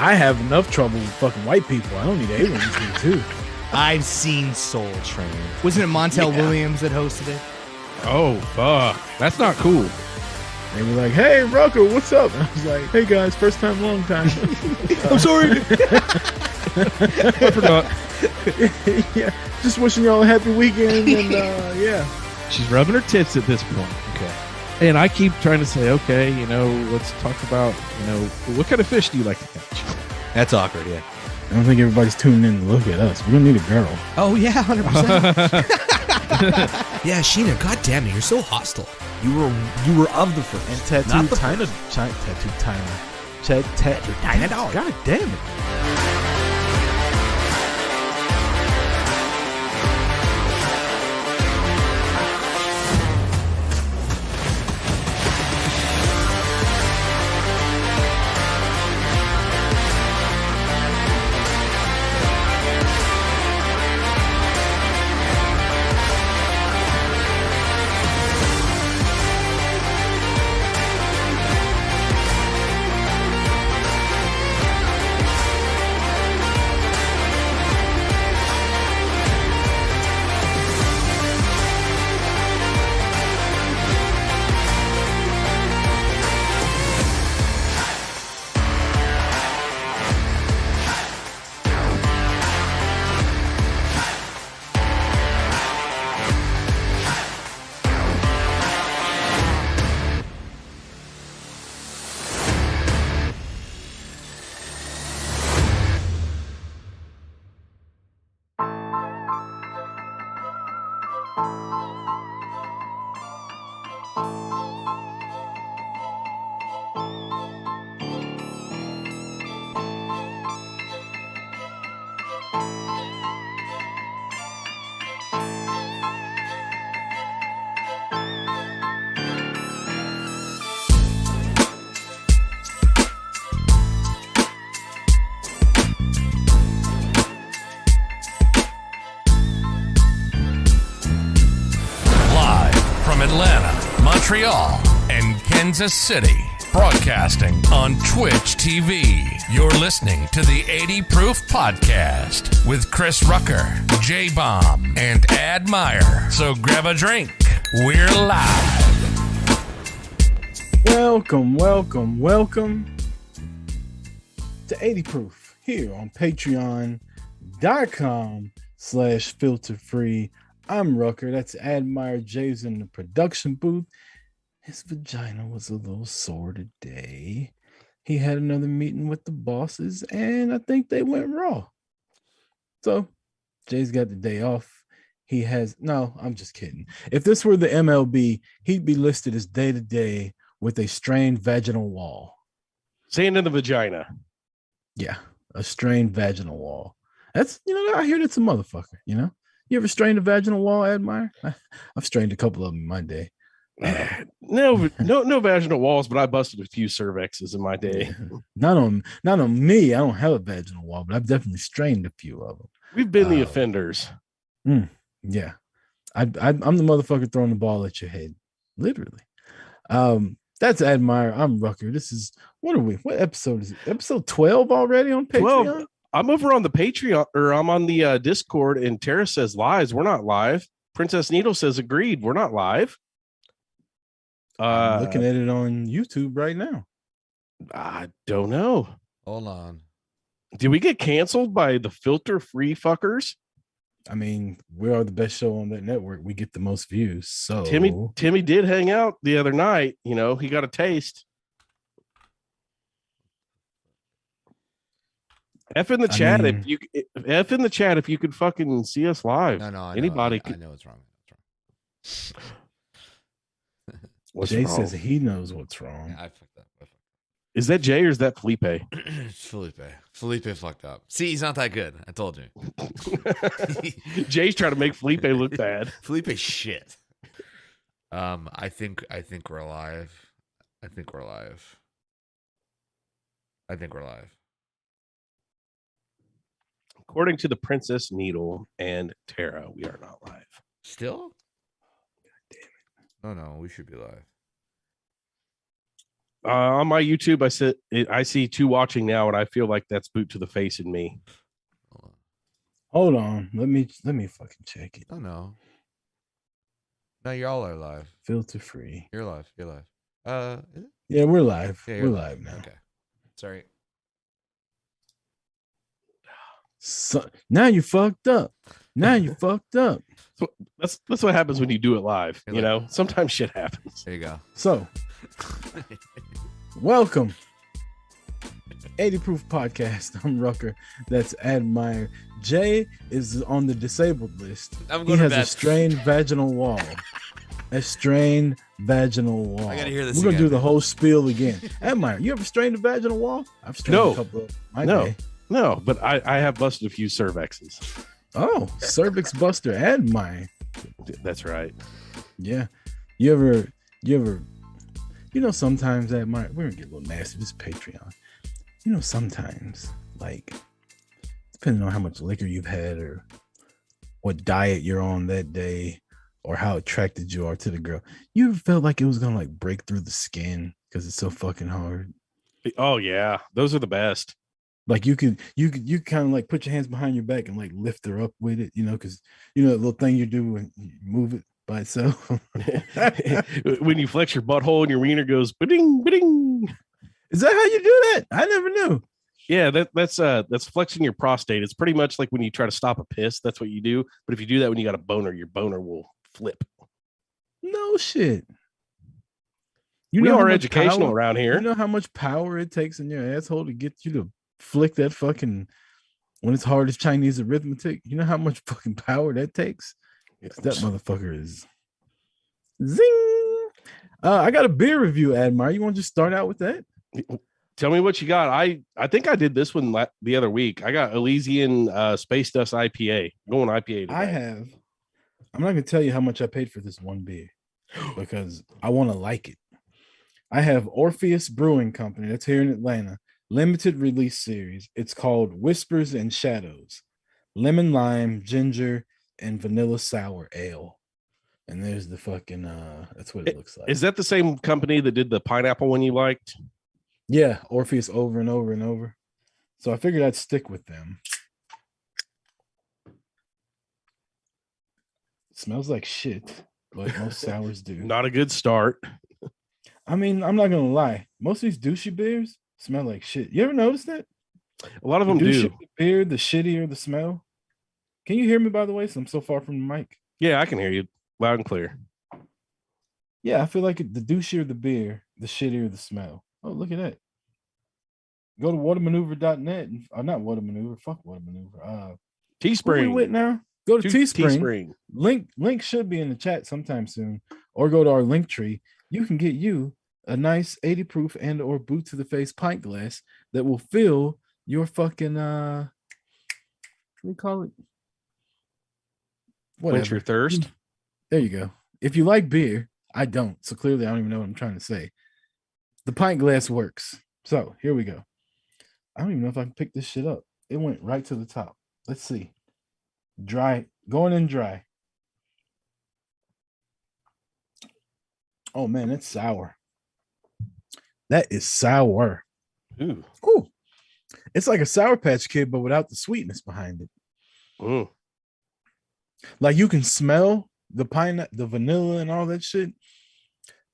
I have enough trouble with fucking white people. I don't need aliens here too. I've seen Soul Train. Wasn't it Montel Williams that hosted it? Oh, fuck. That's not cool. They were like, "Hey, Rocco, what's up?" And I was like, "Hey guys, first time, long time." I'm sorry. I forgot. Yeah, just wishing y'all a happy weekend, and yeah. She's rubbing her tits at this point. Okay. And I keep trying to say, okay, let's talk about, what kind of fish do you like to catch? That's awkward, yeah. I don't think everybody's tuning in to look at us. We're gonna need a girl. Oh, yeah, 100%. Yeah, Sheena, God damn it, you're so hostile. You were of the first. And tattoo China dog. God damn it. Montreal, and Kansas City. Broadcasting on Twitch TV. You're listening to the 80 Proof Podcast with Chris Rucker, J-Bomb, and Ad Meyer. So grab a drink. We're live. Welcome to 80 Proof here on patreon.com/filterfree. I'm Rucker. That's Admire James in the production booth. His vagina was a little sore today. He had another meeting with the bosses, and I think they went raw. So, Jay's got the day off. No, I'm just kidding. If this were the MLB, he'd be listed as day-to-day with a strained vaginal wall. Sand in the vagina. Yeah, a strained vaginal wall. That's, I hear that's a motherfucker, You ever strained a vaginal wall, Admire? I've strained a couple of them in my day. No vaginal walls, but I busted a few cervixes in my day. Not on me. I don't have a vaginal wall, but I've definitely strained a few of them. We've been the offenders. Yeah, I'm the motherfucker throwing the ball at your head, literally. That's Admire. I'm Rucker. This is what episode is it? Episode 12 already on Patreon. 12. I'm over on the Patreon, or I'm on the Discord, and Tara says lies. We're not live. Princess Needle says agreed. We're not live. I'm looking at it on YouTube right now. I don't know. Hold on. Did we get canceled by the filter-free fuckers? I mean, we are the best show on that network. We get the most views. So Timmy did hang out the other night. He got a taste. F in the chat if you could fucking see us live. No, anybody. I know it's wrong. What's Jay wrong? says he knows what's wrong. Yeah, I fucked up. Is that Jay or is that Felipe? It's Felipe. Felipe fucked up. See, he's not that good. I told you. Jay's trying to make Felipe look bad. Felipe shit. I think we're alive. I think we're live. According to the Princess Needle and Tara, we are not live. Still? God damn it. No, we should be live. On my YouTube, I see 2 watching now, and I feel like that's boot to the face in me. Hold on. Let me fucking check it. Oh no. No, you all are live. Filter free. You're live. You're live. Is it? Yeah, we're live. Yeah, We're you're live now. Okay. Sorry. So now you fucked up. Now you fucked up. So that's what happens when you do it live. You're You like- know, sometimes shit happens. There you go. So, welcome. 80 Proof Podcast. I'm Rucker. That's Admire. Jay is on the disabled list. I'm He going to has a bed. strained vaginal wall. A strained vaginal wall. I gotta hear this We're gonna again. do the whole spiel again. Admire, you ever strained a vaginal wall? I've strained No. a couple of my No. day. No, but I have busted a few cervixes. Oh, cervix buster. Admire. That's right. Yeah. You ever sometimes Admire, we're gonna get a little nasty. This is Patreon. Sometimes, like, depending on how much liquor you've had or what diet you're on that day or how attracted you are to the girl, you ever felt like it was gonna like break through the skin because it's so fucking hard. Oh yeah, those are the best. Like you could kind of like put your hands behind your back and like lift her up with it, because that little thing you do when you move it by itself. When you flex your butthole and your wiener goes ba-ding, ba-ding. Is that how you do that? I never knew. Yeah, that's flexing your prostate. It's pretty much like when you try to stop a piss. That's what you do. But if you do that when you got a boner, your boner will flip. No shit. We know how are much educational power- around here. You know how much power it takes in your asshole to get you to flick that fucking when it's hard as Chinese arithmetic? You know how much fucking power that takes? That motherfucker is zing. I got a beer review, Admire. You want to just start out with that? Tell me what you got. I think I did this one the other week. I got Elysian Space Dust IPA. Going IPA today. I have. I'm not gonna tell you how much I paid for this one beer because I want to like it. I have Orpheus Brewing Company. That's here in Atlanta. Limited release series. It's called Whispers and Shadows. Lemon lime, ginger, and vanilla sour ale. And there's the fucking that's what it looks like. Is that the same company that did the pineapple one you liked? Yeah, Orpheus over and over and over. So I figured I'd stick with them. Smells like shit, but most sours do. Not a good start. I mean, I'm not gonna lie. Most of these douchey beers smell like shit. You ever notice that? A lot of them The do. douchier the beer, the shittier the smell. Can you hear me, by the way? So I'm so far from the mic. Yeah, I can hear you loud and clear. Yeah, I feel like the douchier the beer, the shittier the smell. Oh, look at that. Go to watermaneuver.net and not Watermaneuver. Fuck Watermaneuver. Where we Teespring. with now? Go to Teespring. Teespring. Link should be in the chat sometime soon, or go to our link tree. You can get you a nice 80 proof and or boot to the face pint glass that will fill your fucking what do you call it? Quench your thirst. There you go. If you like beer, I don't. So clearly I don't even know what I'm trying to say. The pint glass works. So here we go. I don't even know if I can pick this shit up. It went right to the top. Let's see. Dry, going in dry. Oh man, that's sour. That is sour. Ooh. Ooh. It's like a Sour Patch Kid, but without the sweetness behind it. Mm. Like you can smell the the vanilla and all that shit,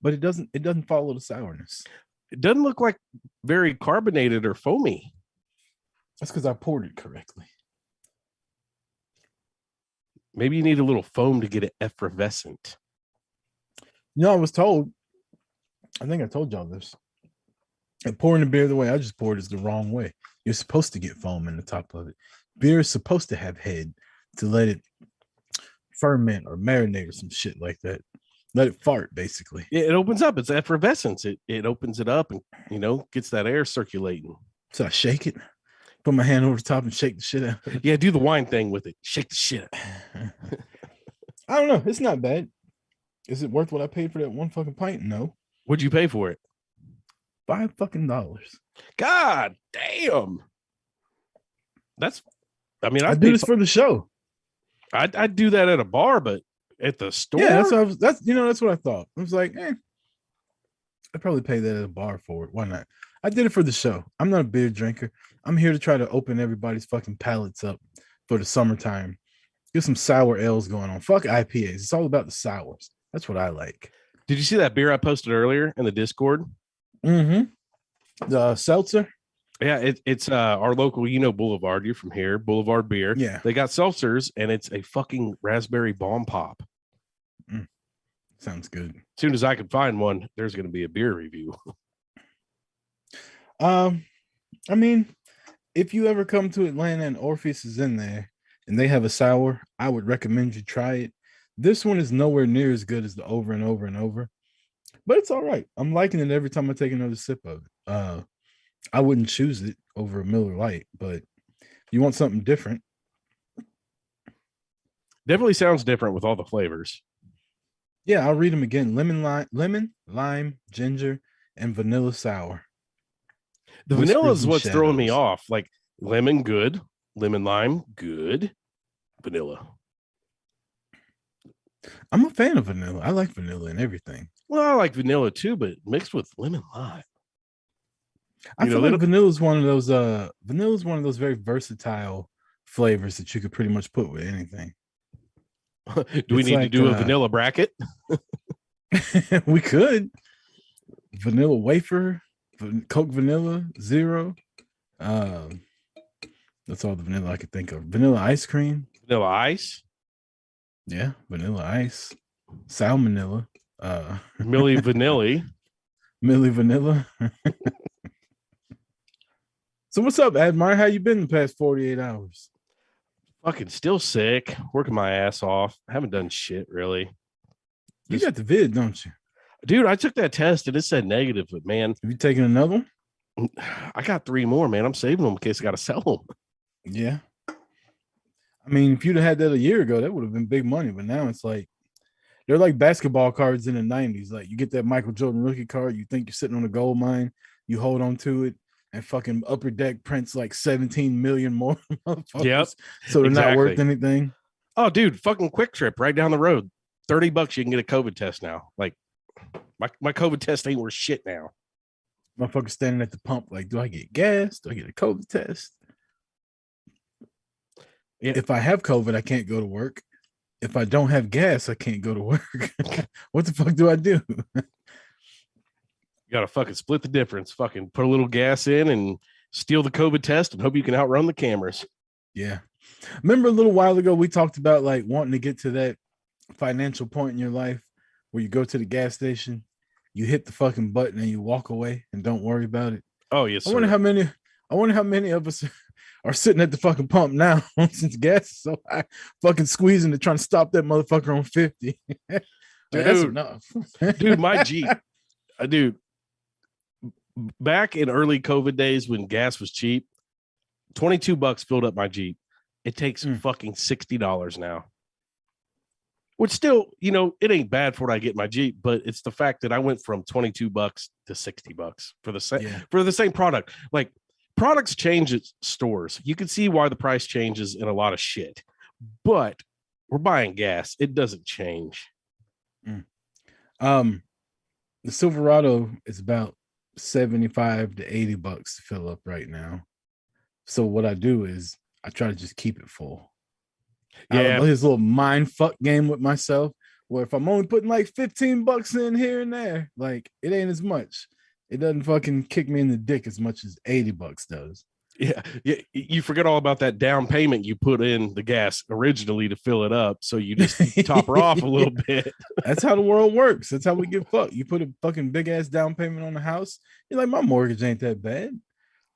but it doesn't follow the sourness. It doesn't look like very carbonated or foamy. That's because I poured it correctly. Maybe you need a little foam to get it effervescent. I was told, I think I told y'all this. And pouring the beer the way I just poured is the wrong way. You're supposed to get foam in the top of it. Beer is supposed to have head to let it ferment or marinate or some shit like that. Let it fart, basically. It opens up. It's effervescence. It opens it up and, gets that air circulating. So I shake it, put my hand over the top and shake the shit out. Yeah, do the wine thing with it. Shake the shit out. I don't know. It's not bad. Is it worth what I paid for that one fucking pint? No. What'd you pay for it? $5 fucking. God damn. I I do this for the show. I'd do that at a bar, but at the store. Yeah, that's what I thought. I was like, I'd probably pay that at a bar for it. Why not? I did it for the show. I'm not a beer drinker. I'm here to try to open everybody's fucking palates up for the summertime. Get some sour ales going on. Fuck IPAs. It's all about the sours. That's what I like. Did you see that beer I posted earlier in the Discord? Mm-hmm. The seltzer. Yeah, it's our local, Boulevard. You're from here, Boulevard Beer. Yeah. They got seltzers, and it's a fucking raspberry bomb pop. Sounds good. As soon as I can find one, there's going to be a beer review. I mean, if you ever come to Atlanta and Orpheus is in there and they have a sour, I would recommend you try it. This one is nowhere near as good as the Over and Over and Over, but it's all right. I'm liking it every time I take another sip of it. I wouldn't choose it over a Miller Lite, but if you want something different. Definitely sounds different with all the flavors. Yeah, I'll read them again. Lemon, lime, ginger, and vanilla sour. The Whispers vanilla is and what's throwing me shadows. off. Like lemon, good. Lemon, lime, good. Vanilla. I'm a fan of vanilla. I like vanilla and everything. Well, I like vanilla too, but mixed with lemon lime. I feel like vanilla is one of those very versatile flavors that you could pretty much put with anything. Do we need to do a vanilla bracket? We could. Vanilla wafer, Coke vanilla, zero. That's all the vanilla I could think of. Vanilla ice cream. Vanilla ice. Yeah, vanilla ice. Salmonella. Milli Vanilli. Milli Vanilla. So what's up, Admire? How you been the past 48 hours? Fucking still sick. Working my ass off. Haven't done shit really. You got the vid, don't you? Dude, I took that test and it said negative, but man, Have you taken another one? I got 3 more, man. I'm saving them in case I got to sell them. Yeah. I mean, if you'd have had that a year ago, that would have been big money. But now it's like they're like basketball cards in the 90s. Like you get that Michael Jordan rookie card, you think you're sitting on a gold mine, you hold on to it, and fucking Upper Deck prints like 17 million more motherfuckers. Yep, so they're not worth exactly. anything. Oh, dude, fucking Quick Trip right down the road. $30 you can get a COVID test now. Like my COVID test ain't worth shit now. Motherfuckers standing at the pump, like, do I get gas? Do I get a COVID test? Yeah. If I have COVID, I can't go to work. If I don't have gas, I can't go to work. What the fuck do I do? You gotta fucking split the difference. Fucking put a little gas in and steal the COVID test and hope you can outrun the cameras. Yeah. Remember a little while ago, we talked about like wanting to get to that financial point in your life where you go to the gas station, you hit the fucking button and you walk away and don't worry about it. Oh, yes, I wonder how many of us are sitting at the fucking pump now since gas is so high, fucking squeezing to trying to stop that motherfucker on 50. That's enough. Dude, my Jeep, dude, back in early COVID days when gas was cheap, $22 filled up my Jeep. It takes fucking $60 now. Which still, it ain't bad for what I get in my Jeep, but it's the fact that I went from $22 to $60 for the same product. Like products change at stores. You can see why the price changes in a lot of shit, but we're buying gas. It doesn't change. The Silverado is about $75 to $80 to fill up right now. So what I do is I try to just keep it full. Yeah, His little mind fuck game with myself, where if I'm only putting like $15 in here and there, like it ain't as much. It doesn't fucking kick me in the dick as much as $80 does. Yeah. You forget all about that down payment you put in the gas originally to fill it up. So you just top her off a little bit. That's how the world works. That's how we get fucked. You put a fucking big ass down payment on the house. You're like, my mortgage ain't that bad.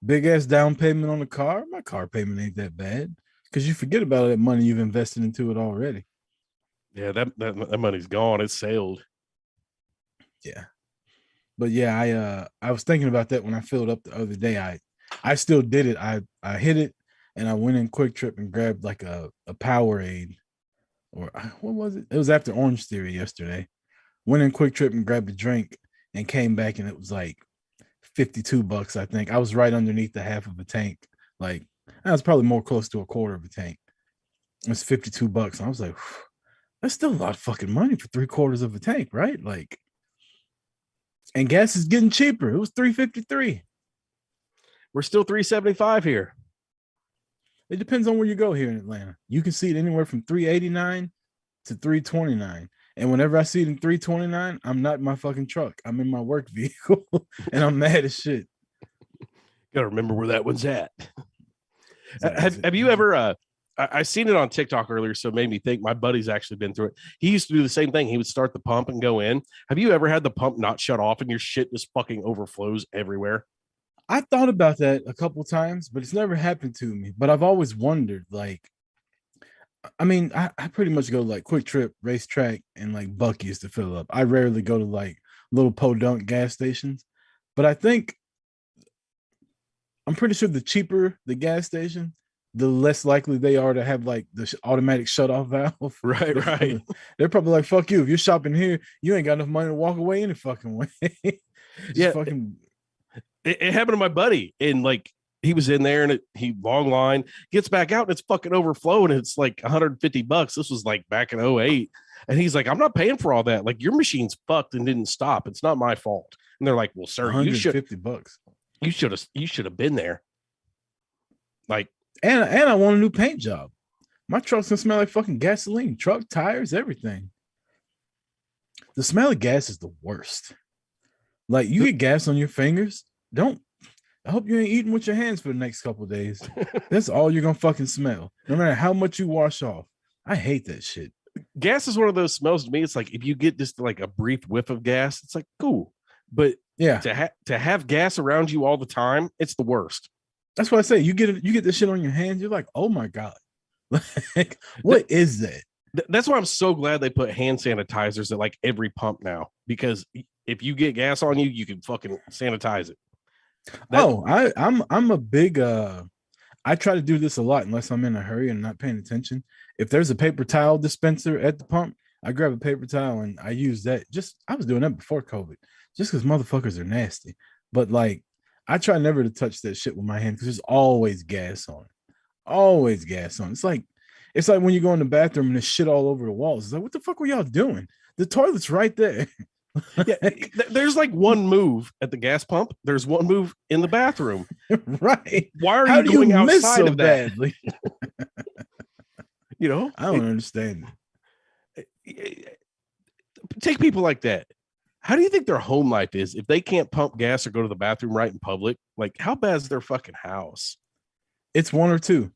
Big ass down payment on the car. My car payment ain't that bad. Because you forget about that money you've invested into it already. Yeah, that money's gone. It's sailed. Yeah. But yeah, I was thinking about that when I filled up the other day. I still did it. I hit it and I went in Quick Trip and grabbed like a Powerade, or what was it? It was after Orange Theory yesterday. Went in Quick Trip and grabbed a drink and came back and it was like $52, I think. I was right underneath the half of a tank. Like I was probably more close to a quarter of a tank. It was $52. I was like, that's still a lot of fucking money for 3/4 of a tank, right? Like, And gas is getting cheaper. It was $3.53. We're still $3.75 here. It depends on where you go here in Atlanta. You can see it anywhere from $3.89 to $3.29. And whenever I see it in $3.29, I'm not in my fucking truck. I'm in my work vehicle and I'm mad as shit. Gotta remember where that one's at. Have you ever I seen it on TikTok earlier, so it made me think. My buddy's actually been through it. He used to do the same thing. He would start the pump and go in. Have you ever had the pump not shut off and your shit just fucking overflows everywhere? I thought about that a couple times, but it's never happened to me. But I've always wondered, like, I mean, I pretty much go to like Quick Trip, Racetrack, and like Buc-ee's to fill up. I rarely go to like little podunk gas stations, but I'm pretty sure the cheaper the gas station, the less likely they are to have like the automatic shut off valve. Right. They're probably like, fuck you. If you're shopping here, you ain't got enough money to walk away any fucking way. Fucking. It happened to my buddy, and like he was in there and he long line, gets back out and it's fucking overflowing. It's like $150. This was like back in 2008. And he's like, I'm not paying for all that. Like, your machine's fucked and didn't stop. It's not my fault. And they're like, well, sir, $150. You should have been there. Like, and I want a new paint job. My truck's gonna smell like fucking gasoline, truck tires, everything. The smell of gas is the worst. Like, you get gas on your fingers. I hope you ain't eating with your hands for the next couple of days. That's all you're gonna fucking smell, no matter how much you wash off. I hate that shit. Gas is one of those smells to me. It's like if you get just like a brief whiff of gas, it's like cool. But yeah, to have gas around you all the time, it's the worst. That's what I say. You get this shit on your hands. You're like, oh my god, like what is that? That's why I'm so glad they put hand sanitizers at like every pump now, because if you get gas on you, you can fucking sanitize it. I'm a big I try to do this a lot unless I'm in a hurry and not paying attention. If there's a paper towel dispenser at the pump, I grab a paper towel and I use that. I was doing that before COVID, just because motherfuckers are nasty. But like, I try never to touch that shit with my hand because there's always gas on it. Always gas on it. It's like when you go in the bathroom and there's shit all over the walls. It's like, what the fuck were y'all doing? The toilet's right there. Yeah, there's like one move at the gas pump. There's one move in the bathroom. Right. Why are you going outside of that? Badly? You know, I don't understand it. Take people like that. How do you think their home life is if they can't pump gas or go to the bathroom right in public? Like, how bad is their fucking house? It's one or two.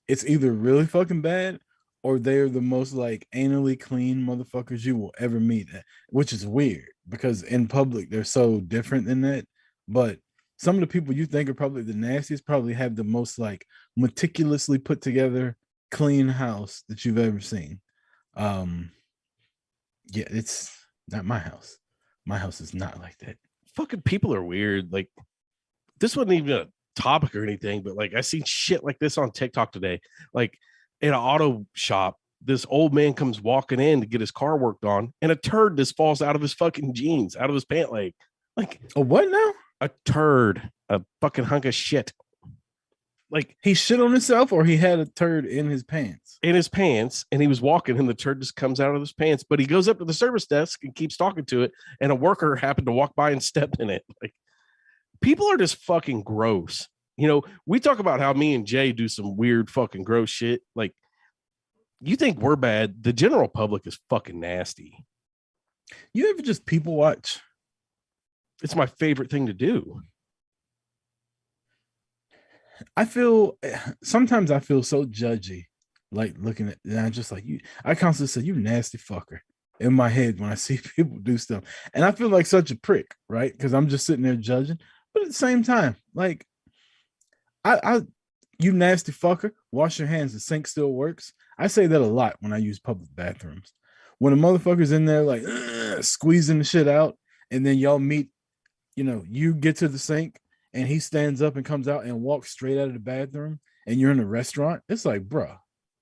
It's either really fucking bad or they're the most like anally clean motherfuckers you will ever meet, which is weird because in public they're so different than that. But some of the people you think are probably the nastiest probably have the most like meticulously put together clean house that you've ever seen. Yeah, it's not my house. My house is not like that. Fucking people are weird. Like, this wasn't even a topic or anything, but like I seen shit like this on TikTok today. Like, in an auto shop, this old man comes walking in to get his car worked on, and a turd just falls out of his fucking jeans, out of his pant leg. Like, a what now? A turd, a fucking hunk of shit. Like, he shit on himself, or he had a turd in his pants? In his pants, and he was walking, and the turd just comes out of his pants. But he goes up to the service desk and keeps talking to it, and a worker happened to walk by and step in it. Like, people are just fucking gross. You know, we talk about how me and Jay do some weird fucking gross shit. Like, you think we're bad. The general public is fucking nasty. You ever just people watch? It's my favorite thing to do. Sometimes I feel so judgy, like looking at, and I'm just like, I constantly say, you nasty fucker in my head when I see people do stuff. And I feel like such a prick, right? Because I'm just sitting there judging. But at the same time, like, you nasty fucker, wash your hands. The sink still works. I say that a lot when I use public bathrooms. When a motherfucker's in there like squeezing the shit out, and then y'all meet, you get to the sink and he stands up and comes out and walks straight out of the bathroom, and you're in a restaurant. It's like, bro,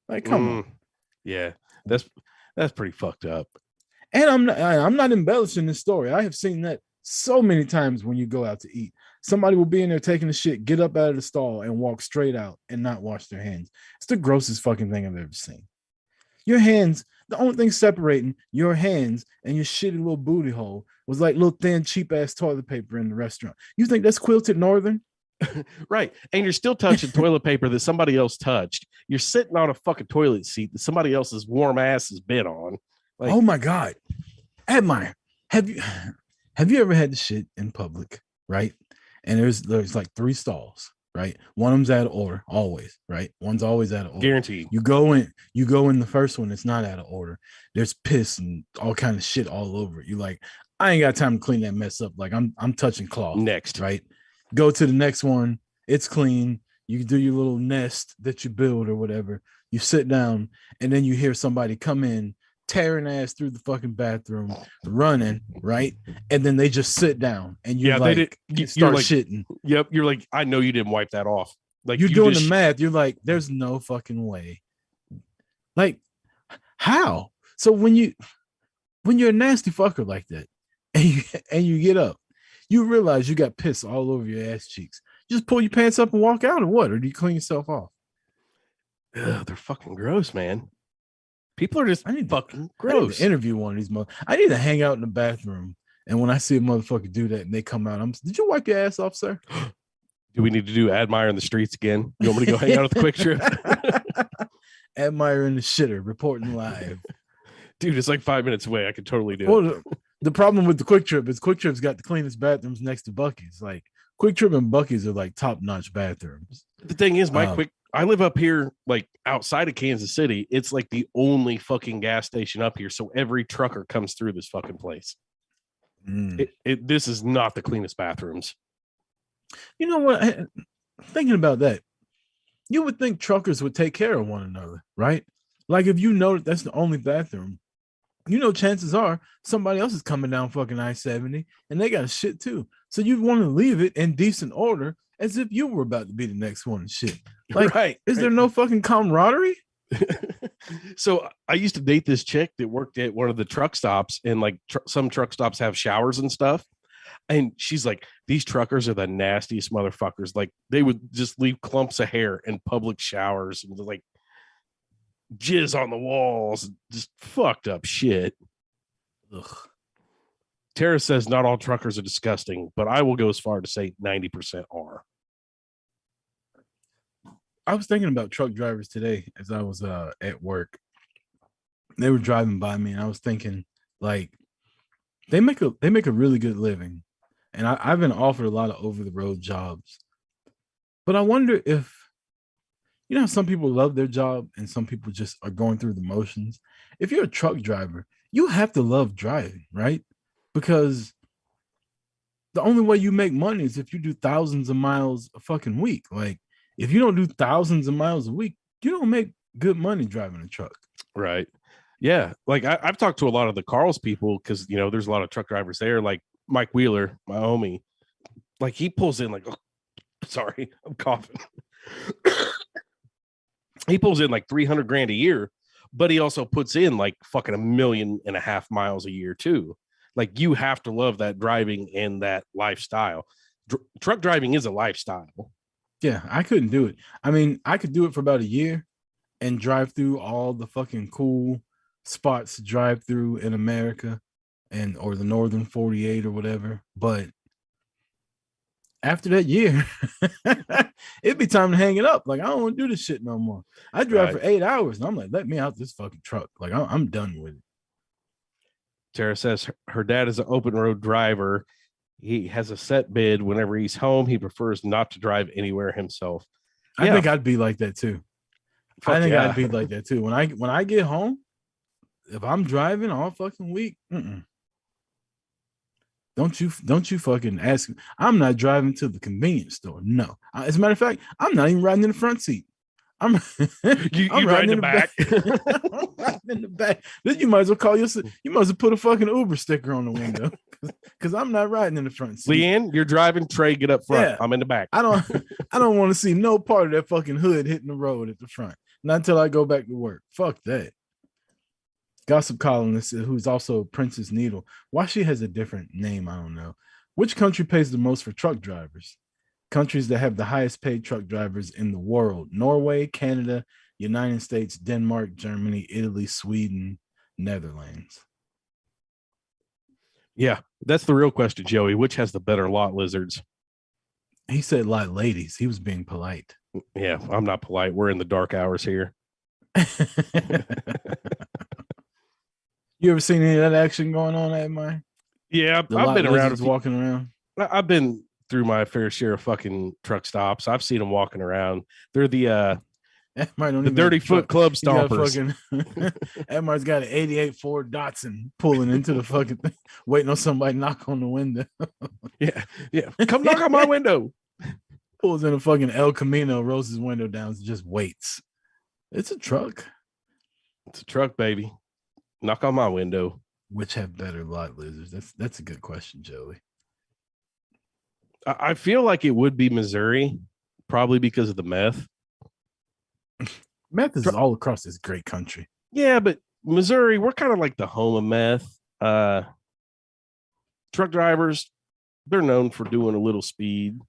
like, come on. Yeah, that's pretty fucked up. And I'm not embellishing this story. I have seen that so many times when you go out to eat. Somebody will be in there taking a shit, get up out of the stall and walk straight out and not wash their hands. It's the grossest fucking thing I've ever seen. Your hands, The only thing separating your hands and your shitty little booty hole was like little thin, cheap ass toilet paper in the restaurant. You think that's quilted northern? Right. And you're still touching toilet paper that somebody else touched. You're sitting on a fucking toilet seat that somebody else's warm ass has been on. Like, oh my God. Admire. Have you ever had the shit in public, right? And there's like 3 stalls, right? One of them's out of order, always, right? One's always out of order. guaranteed. You go in the first one, it's not out of order. There's piss and all kind of shit all over it. You like, I ain't got time to clean that mess up. Like I'm touching cloth. Next. Right? Go to the next one, it's clean. You do your little nest that you build or whatever. You sit down, and then you hear somebody come in, tearing ass through the fucking bathroom, running, right? And then they just sit down, and you start like, shitting. Yep, you're like, I know you didn't wipe that off. Like You're you doing just the math. You're like, there's no fucking way. Like, how? So when you're a nasty fucker like that, and you get up, you realize you got piss all over your ass cheeks. You just pull your pants up and walk out, or what? Or do you clean yourself off? Ugh, they're fucking gross, man. People are just fucking I need gross. to interview one of these I need to hang out in the bathroom, and when I see a motherfucker do that and they come out, did you wipe your ass off, sir? Do we need to do Admire in the streets again? You want me to go hang out at the Quick Trip? Admire in the shitter, reporting live. Dude, it's like 5 minutes away. I could totally do it. Well, the problem with the Quick Trip is Quick Trip's got the cleanest bathrooms next to Buc-ee's. Like Quick Trip and Buc-ee's are like top-notch bathrooms. The thing is, I live up here, like outside of Kansas City. It's like the only fucking gas station up here. So every trucker comes through this fucking place. This is not the cleanest bathrooms. You know what? Thinking about that, you would think truckers would take care of one another, right? Like if you know that that's the only bathroom, you know, chances are somebody else is coming down fucking I-70 and they got shit too. So you want to leave it in decent order as if you were about to be the next one and shit. Like, right. Is there no fucking camaraderie? So I used to date this chick that worked at one of the truck stops, and like some truck stops have showers and stuff. And she's like, these truckers are the nastiest motherfuckers. Like they would just leave clumps of hair in public showers and like jizz on the walls, just fucked up shit. Ugh. Tara says not all truckers are disgusting, but I will go as far to say 90% are. I was thinking about truck drivers today as I was at work. They were driving by me, and I was thinking, like, they make a really good living, and I've been offered a lot of over the road jobs. But I wonder if, you know, some people love their job and some people just are going through the motions. If you're a truck driver, you have to love driving, right? Because the only way you make money is if you do thousands of miles a fucking week. Like, if you don't do thousands of miles a week, you don't make good money driving a truck. Right. Yeah. Like I've talked to a lot of the Carl's people because, you know, there's a lot of truck drivers there. Like Mike Wheeler, my homie, like he pulls in like, oh, sorry, I'm coughing. He pulls in like 300 grand a year, but he also puts in like fucking 1.5 million miles a year too. Like you have to love that driving and that lifestyle. Truck driving is a lifestyle. Yeah, I couldn't do it. I mean, I could do it for about a year and drive through all the fucking cool spots to drive through in America or the Northern 48 or whatever. But after that year, it'd be time to hang it up. Like, I don't want to do this shit no more. I drive for 8 hours and I'm like, let me out this fucking truck. Like, I'm done with it. Tara says her dad is an open road driver. He has a set bid. Whenever he's home, he prefers not to drive anywhere himself. I think I'd be like that too. I'd be like that too. When I get home, if I'm driving all fucking week, don't you fucking ask me. I'm not driving to the convenience store. No. As a matter of fact, I'm not even riding in the front seat. I'm riding in the back. I'm riding in the back. Then you might as well you might as well put a fucking Uber sticker on the window because I'm not riding in the front seat. Leanne, you're driving. Trey, get up front. Yeah. I'm in the back. I don't want to see no part of that fucking hood hitting the road at the front. Not until I go back to work. Fuck that. Gossip columnist who's also Princess Needle. Why she has a different name, I don't know. Which country pays the most for truck drivers? Countries that have the highest paid truck drivers in the world: Norway, Canada, United States, Denmark, Germany, Italy, Sweden, Netherlands. Yeah, that's the real question, Joey. Which has the better lot lizards? He said lot ladies. He was being polite. Yeah, I'm not polite. We're in the dark hours here. You ever seen any of that action going on at mine? Yeah, The I've lot been around. lizards walking around. I've been through my fair share of fucking truck stops. I've seen them walking around. They're the Dirty Foot Club stompers. Edmar's got an 88 Ford Datsun pulling into the fucking thing, waiting on somebody to knock on the window. Yeah. Come knock on my window. Pulls in a fucking El Camino, rolls his window down, and just waits. It's a truck. It's a truck, baby. Knock on my window. Which have better lot lizards? That's a good question, Joey. I feel like it would be Missouri, probably because of the meth. Meth is all across this great country. Yeah, but Missouri, we're kind of like the home of meth. Truck drivers, they're known for doing a little speed.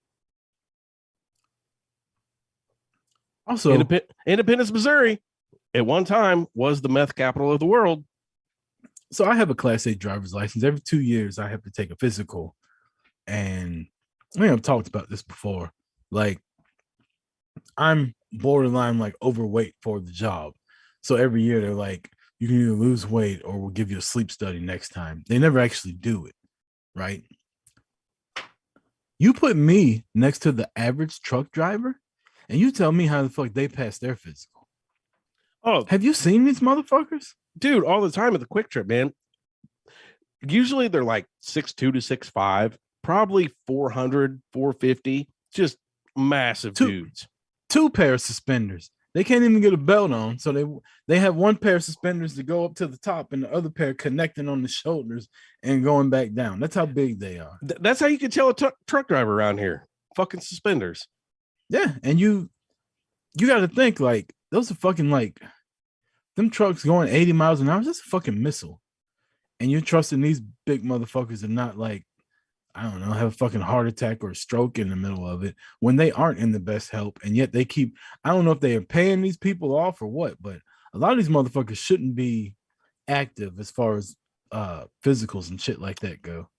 Also, Independence, Missouri, at one time was the meth capital of the world. So I have a Class A driver's license. Every 2 years, I have to take a physical. And I've talked about this before. Like, I'm borderline like overweight for the job. So every year they're like, you can either lose weight or we'll give you a sleep study next time. They never actually do it, right? You put me next to the average truck driver and you tell me how the fuck they pass their physical. Oh, have you seen these motherfuckers? Dude, all the time at the Quick Trip, man. Usually they're like 6'2" to 6'5", probably 400, 450, just massive dudes. 2 pair of suspenders. They can't even get a belt on, so they have 1 pair of suspenders to go up to the top and the other pair connecting on the shoulders and going back down. That's how big they are. That's how you can tell a truck driver around here. Fucking suspenders. Yeah, and you got to think like those are fucking like them trucks going 80 miles an hour. That's a fucking missile, and you're trusting these big motherfuckers to not like, I don't know, have a fucking heart attack or a stroke in the middle of it when they aren't in the best health. And yet they keep, I don't know if they are paying these people off or what, but a lot of these motherfuckers shouldn't be active as far as physicals and shit like that go.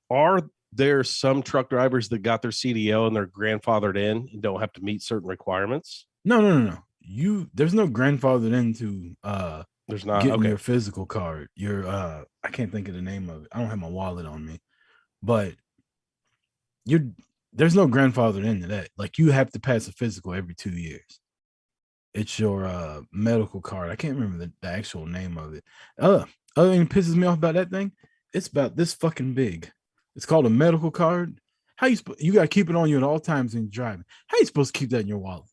Are there some truck drivers that got their CDL and they're grandfathered in and don't have to meet certain requirements? No. There's no grandfathered into there's not getting your physical card. Your I can't think of the name of it. I don't have my wallet on me. But there's no grandfather into that. Like you have to pass a physical every 2 years. It's your medical card. I can't remember the actual name of it. Other thing that pisses me off about that thing, it's about this fucking big. It's called a medical card. How you got to keep it on you at all times when you're driving. How you supposed to keep that in your wallet?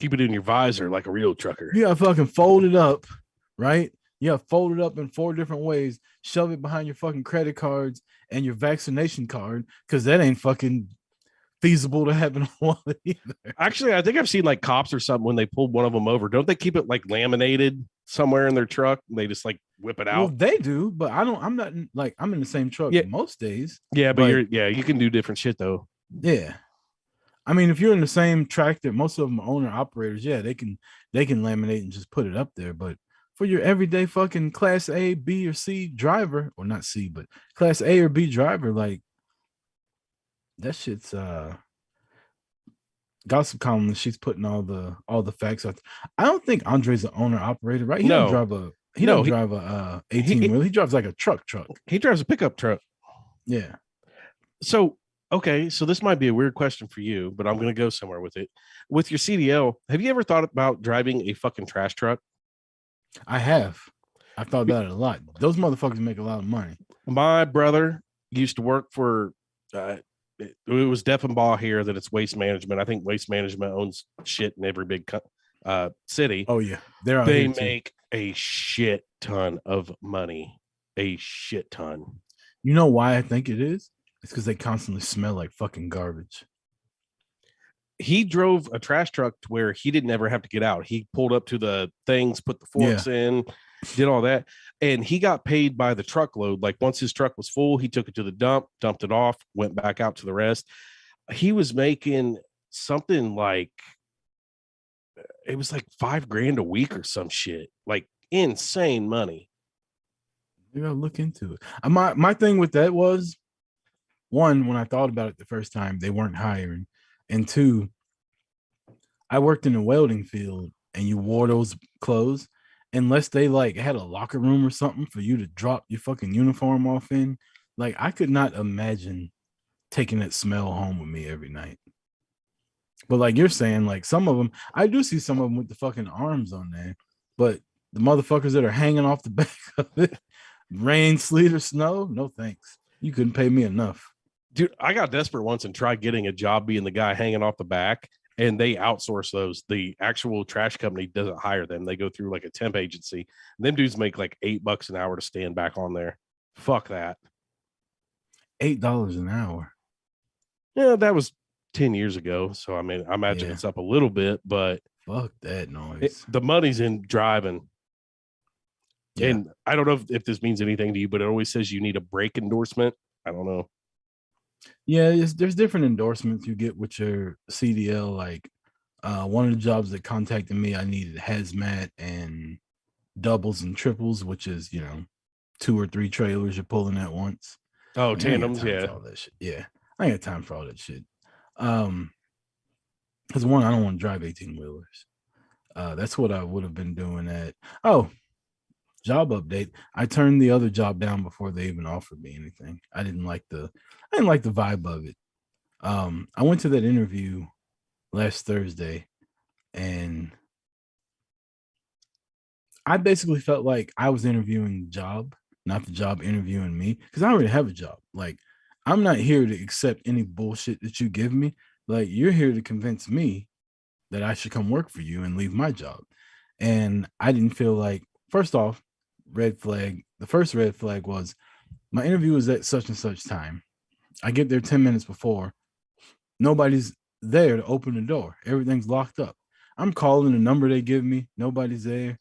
Keep it in your visor like a real trucker. You got to fucking fold it up, right? You have fold it up in 4 different ways, shove it behind your fucking credit cards and your vaccination card, because that ain't fucking feasible to have in a wallet either. Actually, I think I've seen like cops or something when they pulled one of them over. Don't they keep it like laminated somewhere in their truck? And they just like whip it out. Well, they do, but I'm not like I'm in the same truck most days. Yeah, but you can do different shit though. Yeah. I mean, if you're in the same track that most of them are owner operators, yeah, they can laminate and just put it up there. But for your everyday fucking class A, B, or C driver, or not C, but class A or B driver, like that shit's gossip column. She's putting all the facts out. I don't think Andre's an owner operator, right? He don't drive a 18-wheel. He drives like a truck. He drives a pickup truck. Yeah. So okay, so this might be a weird question for you, but I'm going to go somewhere with it. With your CDL, have you ever thought about driving a fucking trash truck? I have. I've thought about it a lot. Those motherfuckers make a lot of money. My brother used to work for, it was Deffenbaugh here that it's Waste Management. I think Waste Management owns shit in every big city. Oh, yeah. They make a shit ton of money. A shit ton. You know why I think it is? It's because they constantly smell like fucking garbage. He drove a trash truck to where he didn't ever have to get out. He pulled up to the things, put the forks in, did all that. And he got paid by the truckload. Like once his truck was full, he took it to the dump, dumped it off, went back out to the rest. He was making something like, it was like $5,000 a week or some shit, like insane money. I gotta look into it. My thing with that was, one, when I thought about it the first time, they weren't hiring, and two, I worked in the welding field, and you wore those clothes unless they like had a locker room or something for you to drop your fucking uniform off in. Like, I could not imagine taking that smell home with me every night. But like you're saying, like some of them, I do see some of them with the fucking arms on there, but the motherfuckers that are hanging off the back of it, rain, sleet, or snow, no thanks. You couldn't pay me enough. Dude, I got desperate once and tried getting a job being the guy hanging off the back, and they outsource those. The actual trash company doesn't hire them. They go through like a temp agency. Them dudes make like $8 an hour to stand back on there. Fuck that. $8 an hour. Yeah, that was 10 years ago. So, I mean, I imagine Yeah. it's up a little bit, but Fuck that noise. the money's in driving. Yeah. And I don't know if this means anything to you, but it always says you need a brake endorsement. I don't know. Yeah, there's different endorsements you get with your CDL. Like one of the jobs that contacted me, I needed hazmat and doubles and triples, which is 2 or 3 trailers you're pulling at once. Oh, Like, I ain't got tandems, time yeah. for all that shit. Yeah, I ain't got time for all that shit. Because one, I don't want to drive 18 wheelers. That's what I would have been doing at. Oh, job update. I turned the other job down before they even offered me anything. I didn't like the vibe of it. I went to that interview last Thursday, and I basically felt like I was interviewing the job, not the job interviewing me, because I already have a job. Like, I'm not here to accept any bullshit that you give me. Like, you're here to convince me that I should come work for you and leave my job. And I didn't feel like, first off, red flag. The first red flag was my interview was at such and such time. I get there 10 minutes before. Nobody's there to open the door. Everything's locked up. I'm calling the number they give me. Nobody's there.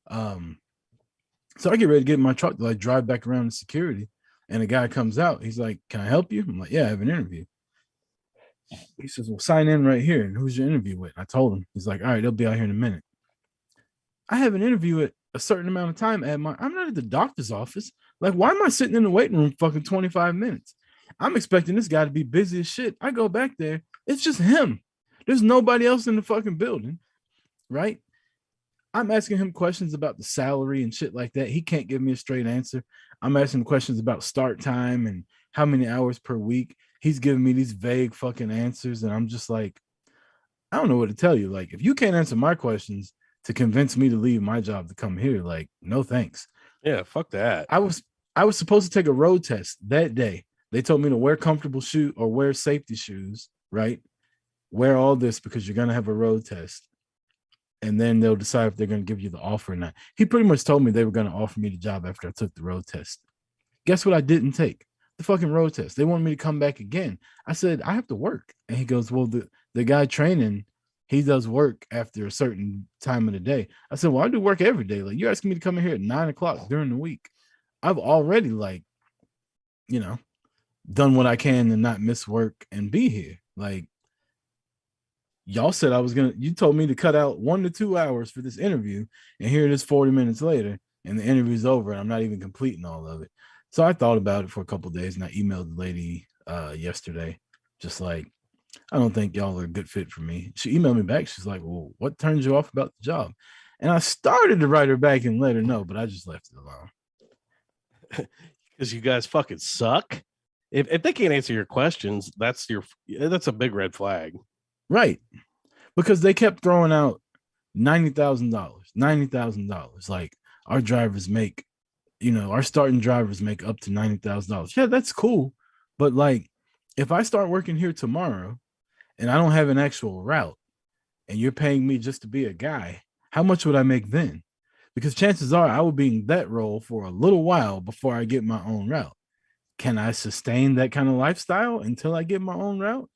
So I get ready to get in my truck to like drive back around to security. And a guy comes out. He's like, "Can I help you?" I'm like, "Yeah, I have an interview." He says, "Well, sign in right here." And who's your interview with? I told him. He's like, "All right, they'll be out here in a minute." I have an interview at a certain amount of time I'm not at the doctor's office. Like, why am I sitting in the waiting room fucking 25 minutes? I'm expecting this guy to be busy as shit. I go back there. It's just him. There's nobody else in the fucking building, right? I'm asking him questions about the salary and shit like that. He can't give me a straight answer. I'm asking questions about start time and how many hours per week. He's giving me these vague fucking answers. And I'm just like, I don't know what to tell you. Like, if you can't answer my questions to convince me to leave my job to come here, like, no thanks. Yeah, fuck that. I was supposed to take a road test that day. They told me to wear comfortable shoes or wear safety shoes, right? Wear all this because you're going to have a road test. And then they'll decide if they're going to give you the offer or not. He pretty much told me they were going to offer me the job after I took the road test. Guess what I didn't take? The fucking road test. They wanted me to come back again. I said, I have to work. And he goes, well, the guy training, he does work after a certain time of the day. I said, well, I do work every day. Like, you're asking me to come in here at 9 o'clock during the week. I've already done what I can to not miss work and be here. Like, y'all said you told me to cut out 1 to 2 hours for this interview, and here it is 40 minutes later, and the interview's over, and I'm not even completing all of it. So I thought about it for a couple of days, and I emailed the lady yesterday, just like, I don't think y'all are a good fit for me. She emailed me back. She's like, well, what turns you off about the job? And I started to write her back and let her know, but I just left it alone. Because you guys fucking suck. If they can't answer your questions, that's a big red flag. Right. Because they kept throwing out $90,000. Like, our drivers make, our starting drivers make up to $90,000. Yeah, that's cool. But like, if I start working here tomorrow and I don't have an actual route and you're paying me just to be a guy, how much would I make then? Because chances are I will be in that role for a little while before I get my own route. Can I sustain that kind of lifestyle until I get my own route?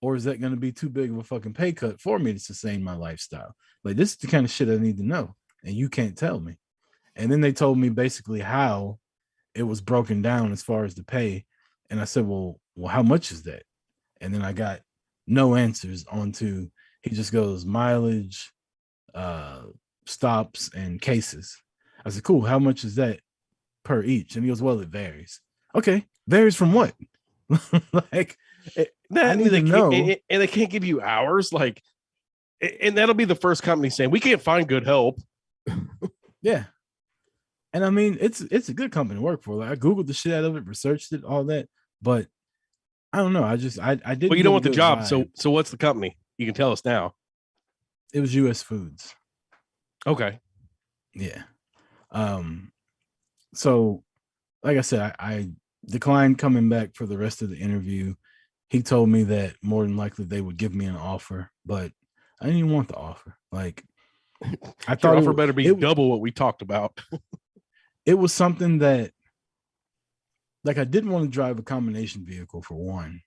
Or is that going to be too big of a fucking pay cut for me to sustain my lifestyle? Like, this is the kind of shit I need to know. And you can't tell me. And then they told me basically how it was broken down as far as the pay. And I said, well, how much is that? And then I got no answers onto, he just goes mileage, stops, and cases. I said, cool. How much is that per each. And he goes, well, it varies. Okay, varies from what? Like, I need to know. And they can't give you hours. Like, and that'll be the first company saying we can't find good help. Yeah. And I mean, it's a good company to work for. Like, I Googled the shit out of it, researched it, all that. But I don't know. I didn't. Well, you don't want the job. Vibe. So what's the company? You can tell us now. It was US Foods. Okay. Yeah. So like I said, I declined coming back for the rest of the interview. He told me that more than likely they would give me an offer, but I didn't even want the offer. Like, I thought your offer better be double what we talked about. It was something that, like, I didn't want to drive a combination vehicle for one.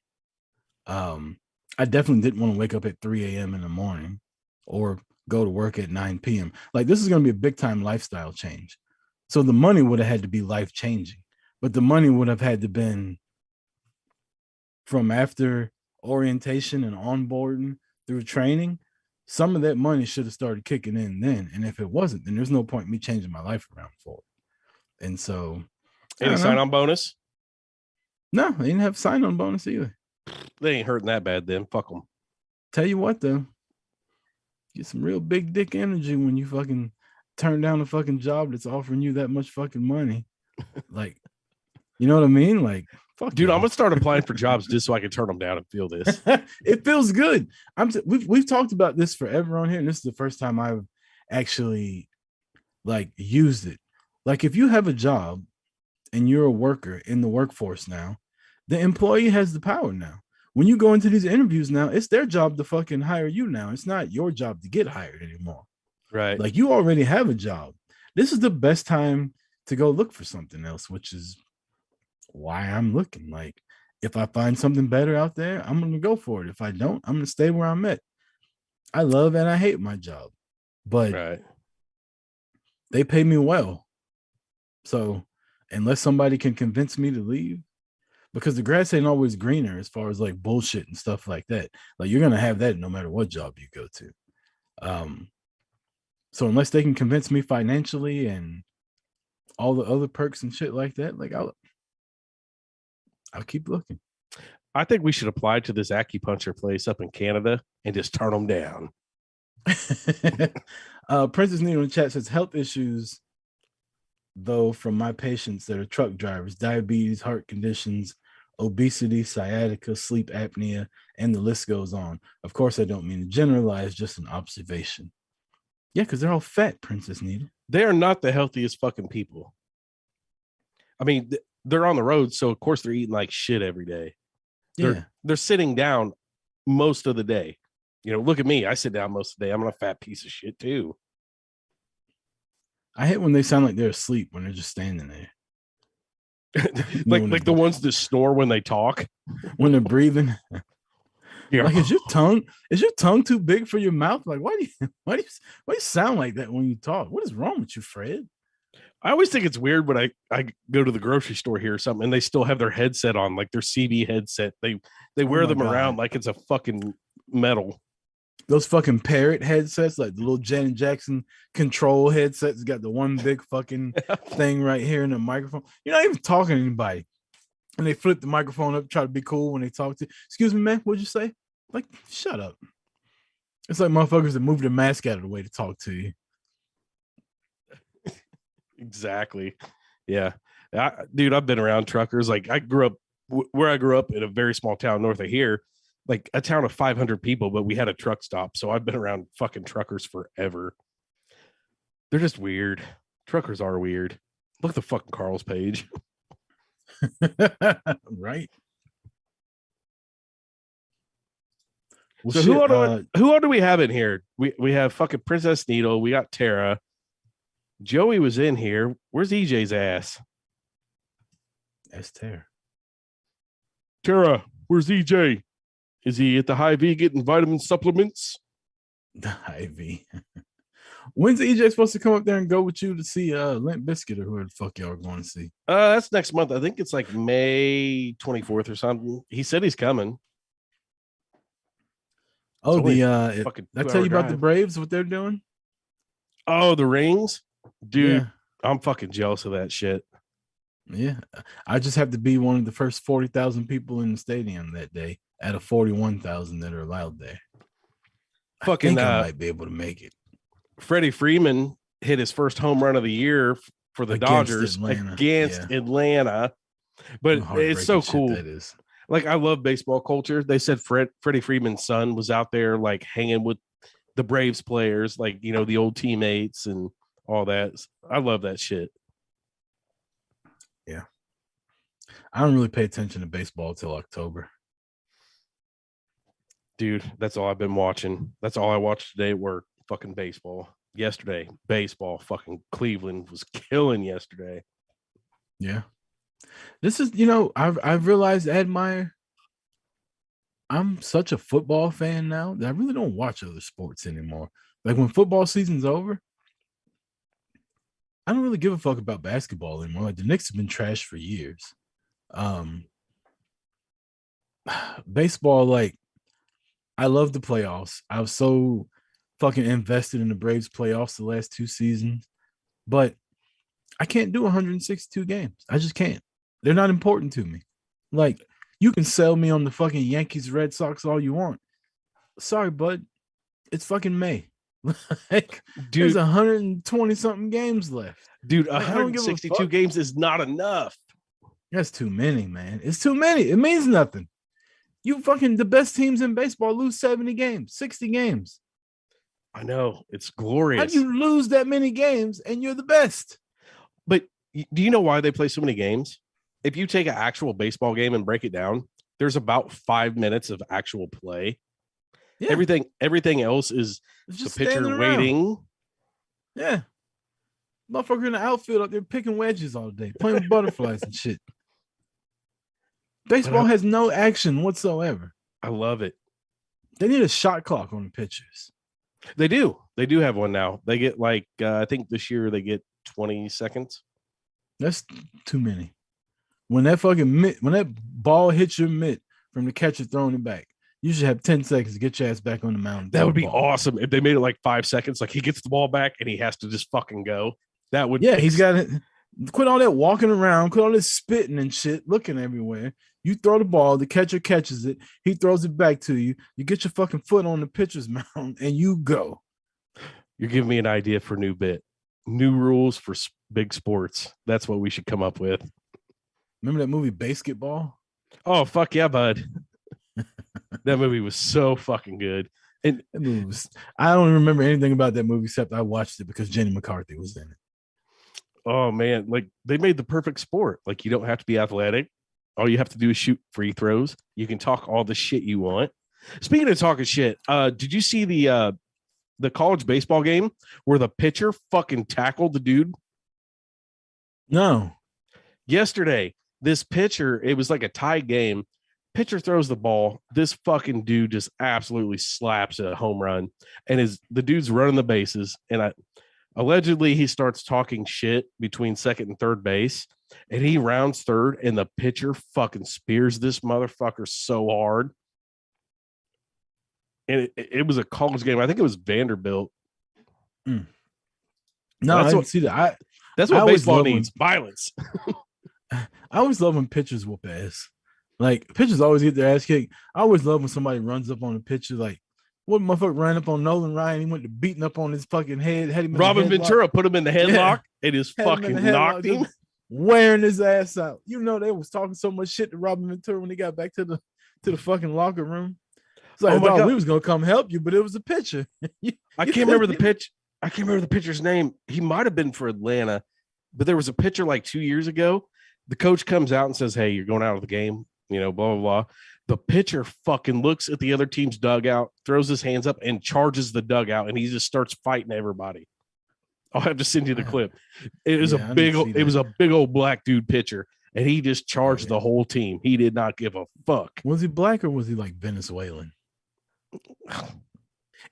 I definitely didn't want to wake up at 3 a.m. in the morning or go to work at 9 p.m. Like, this is going to be a big time lifestyle change. So the money would have had to be life changing, but the money would have had to been from after orientation and onboarding through training. Some of that money should have started kicking in then. And if it wasn't, then there's no point in me changing my life around for it. And so, any sign-on bonus? No, they didn't have sign-on bonus either. They ain't hurting that bad then. Fuck them. Tell you what, though, get some real big dick energy when you fucking turn down a fucking job that's offering you that much fucking money. Like, you know what I mean? Like, fuck, dude, I'm gonna start applying for jobs just so I can turn them down and feel this. It feels good. We've talked about this forever on here, and this is the first time I've actually like used it. Like, if you have a job and you're a worker in the workforce now, the employee has the power now. When you go into these interviews now, it's their job to fucking hire you now. It's not your job to get hired anymore. Right. Like, you already have a job. This is the best time to go look for something else, which is why I'm looking. Like, if I find something better out there, I'm going to go for it. If I don't, I'm going to stay where I'm at. I love and I hate my job, but they pay me well. So unless somebody can convince me to leave, because the grass ain't always greener as far as like bullshit and stuff like that. Like, you're going to have that no matter what job you go to. So unless they can convince me financially and all the other perks and shit like that, like, I'll keep looking. I think we should apply to this acupuncture place up in Canada and just turn them down. Princess Needle in chat says, health issues, though, from my patients that are truck drivers: diabetes, heart conditions, obesity, sciatica, sleep apnea, and the list goes on. Of course, I don't mean to generalize, just an observation. Yeah, because they're all fat, Princess Needle. They are not the healthiest fucking people. I mean, they're on the road, so of course they're eating like shit every day. They're sitting down most of the day. You know, look at me. I sit down most of the day. I'm a fat piece of shit too. I hate when they sound like they're asleep when they're just standing there. like the ones that snore when they talk. When they're breathing. Yeah. Like, is your tongue too big for your mouth? Like, why do you sound like that when you talk? What is wrong with you, Fred? I always think it's weird when I go to the grocery store here or something and they still have their headset on, like their CB headset. They wear them around like it's a fucking metal. Those fucking parrot headsets, like the little Janet Jackson control headsets, got the one big fucking thing right here in the microphone. You're not even talking to anybody. And they flip the microphone up, try to be cool when they talk to you. Excuse me, man, what'd you say? Like, shut up. It's like motherfuckers that move their mask out of the way to talk to you. Exactly. Yeah. Dude, I've been around truckers. Like, I grew up where I grew up in a very small town north of here, like a town of 500 people, but we had a truck stop. So I've been around fucking truckers forever. They're just weird. Truckers are weird. Look at the fucking Carl's page. Right. Well, so who all do we have in here? We have fucking Princess Needle. We got Tara. Joey was in here. Where's EJ's ass? That's Tara. Tara, where's EJ? Is he at the Hy-Vee getting vitamin supplements? The Hy-Vee. When's EJ supposed to come up there and go with you to see Limp Bizkit or whoever the fuck y'all are going to see? That's next month. I think it's like May 24th or something. He said he's coming. Oh, did I tell you about the Braves, what they're doing? Oh, the rings? Dude, yeah. I'm fucking jealous of that shit. Yeah, I just have to be one of the first 40,000 people in the stadium that day out of 41,000 that are allowed there. Fucking I think I might be able to make it. Freddie Freeman hit his first home run of the year for the Against Dodgers Atlanta. against Yeah. Atlanta. But it's so Heartbreaking shit cool. that is. Like, I love baseball culture. They said Freddie Freeman's son was out there like hanging with the Braves players, like, you know, the old teammates and all that. I love that shit. Yeah. I don't really pay attention to baseball till October. Dude, that's all I've been watching. That's all I watched today at work. Fucking baseball. Yesterday, baseball. Fucking Cleveland was killing yesterday. Yeah. This is, you know, I've realized, Admire, I'm such a football fan now that I really don't watch other sports anymore. Like when football season's over, I don't really give a fuck about basketball anymore. Like the Knicks have been trashed for years. Baseball, like, I love the playoffs. I was so fucking invested in the Braves playoffs the last 2 seasons, but I can't do 162 games. I just can't. They're not important to me. Like, you can sell me on the fucking Yankees, Red Sox all you want. Sorry, bud. It's fucking May. Like, Dude, there's 120 something games left. Dude, Like, I don't give a 162 fuck. games is not enough. That's too many, man. It's too many. It means nothing. You fucking, the best teams in baseball lose 70 games, 60 games. I know. It's How glorious. do you lose that many games and you're the best? But do you know why they play so many games? If you take an actual baseball game and break it down, there's about 5 minutes of actual play. Yeah. Everything else is It's the just pitcher standing around. waiting. Yeah. Motherfucker in the outfield up there picking wedges all day, playing with butterflies and shit. Baseball has no action whatsoever. I love it. They need a shot clock on the pitchers. They do. They do have one now. They get like, I think this year they get 20 seconds. That's too many. When that fucking when that ball hits your mitt from the catcher throwing it back, you should have 10 seconds to get your ass back on the mound. That would be Ball. awesome if they made it like 5 seconds. Like he gets the ball back and he has to just fucking go. That would. Yeah, he's got it. Quit all that walking around, quit all this spitting and shit, looking everywhere. You throw the ball, the catcher catches it, he throws it back to you. You get your fucking foot on the pitcher's mound and you go. You're giving me an idea for new bit. New rules for big sports. That's what we should come up with. Remember that movie Basketball? Oh, fuck yeah, bud. That movie was so fucking good. And That movie was, I don't remember anything about that movie except I watched it because Jenny McCarthy was in it. oh man, like they made the perfect sport. Like you don't have to be athletic. All you have to do is shoot free throws. You can talk all the shit you want. Speaking of talking shit, did you see the college baseball game where the pitcher fucking tackled the dude? No. Yesterday, this pitcher, it was like a tie game. Pitcher throws the ball. This fucking dude just absolutely slaps a home run. And the dude's running the bases. And allegedly he starts talking shit between second and third base. And he rounds third, and the pitcher fucking spears this motherfucker so hard. And it was a college game. I think it was Vanderbilt. No, That's I didn't what- see that. That's I what always baseball love when- needs. Violence. I always love when pitchers whoop ass. Like pitchers always get their ass kicked. I always love when somebody runs up on a pitcher. Like, what motherfucker ran up on Nolan Ryan? He went to beating up on his fucking head. Had him in the Robin headlock, Ventura put him in the headlock and just had him in fucking the headlock, knocked him. just wearing his ass out. You know they was talking so much shit to Robin Ventura when he got back to the fucking locker room. It's like, Oh my dog, God. we was gonna come help you, but it was a pitcher. I can't remember the pitch. I can't remember the pitcher's name. He might have been for Atlanta, but there was a pitcher like 2 years ago. The coach comes out and says, "Hey, you're going out of the game." You know, blah blah blah. The pitcher fucking looks at the other team's dugout, throws his hands up, and charges the dugout, and he just starts fighting everybody. I'll have to send you the clip. It was Yeah, I a didn't big, see it was that. a big old black dude pitcher, and he just charged the whole team. He did not give a fuck. Was he black or was he like Venezuelan?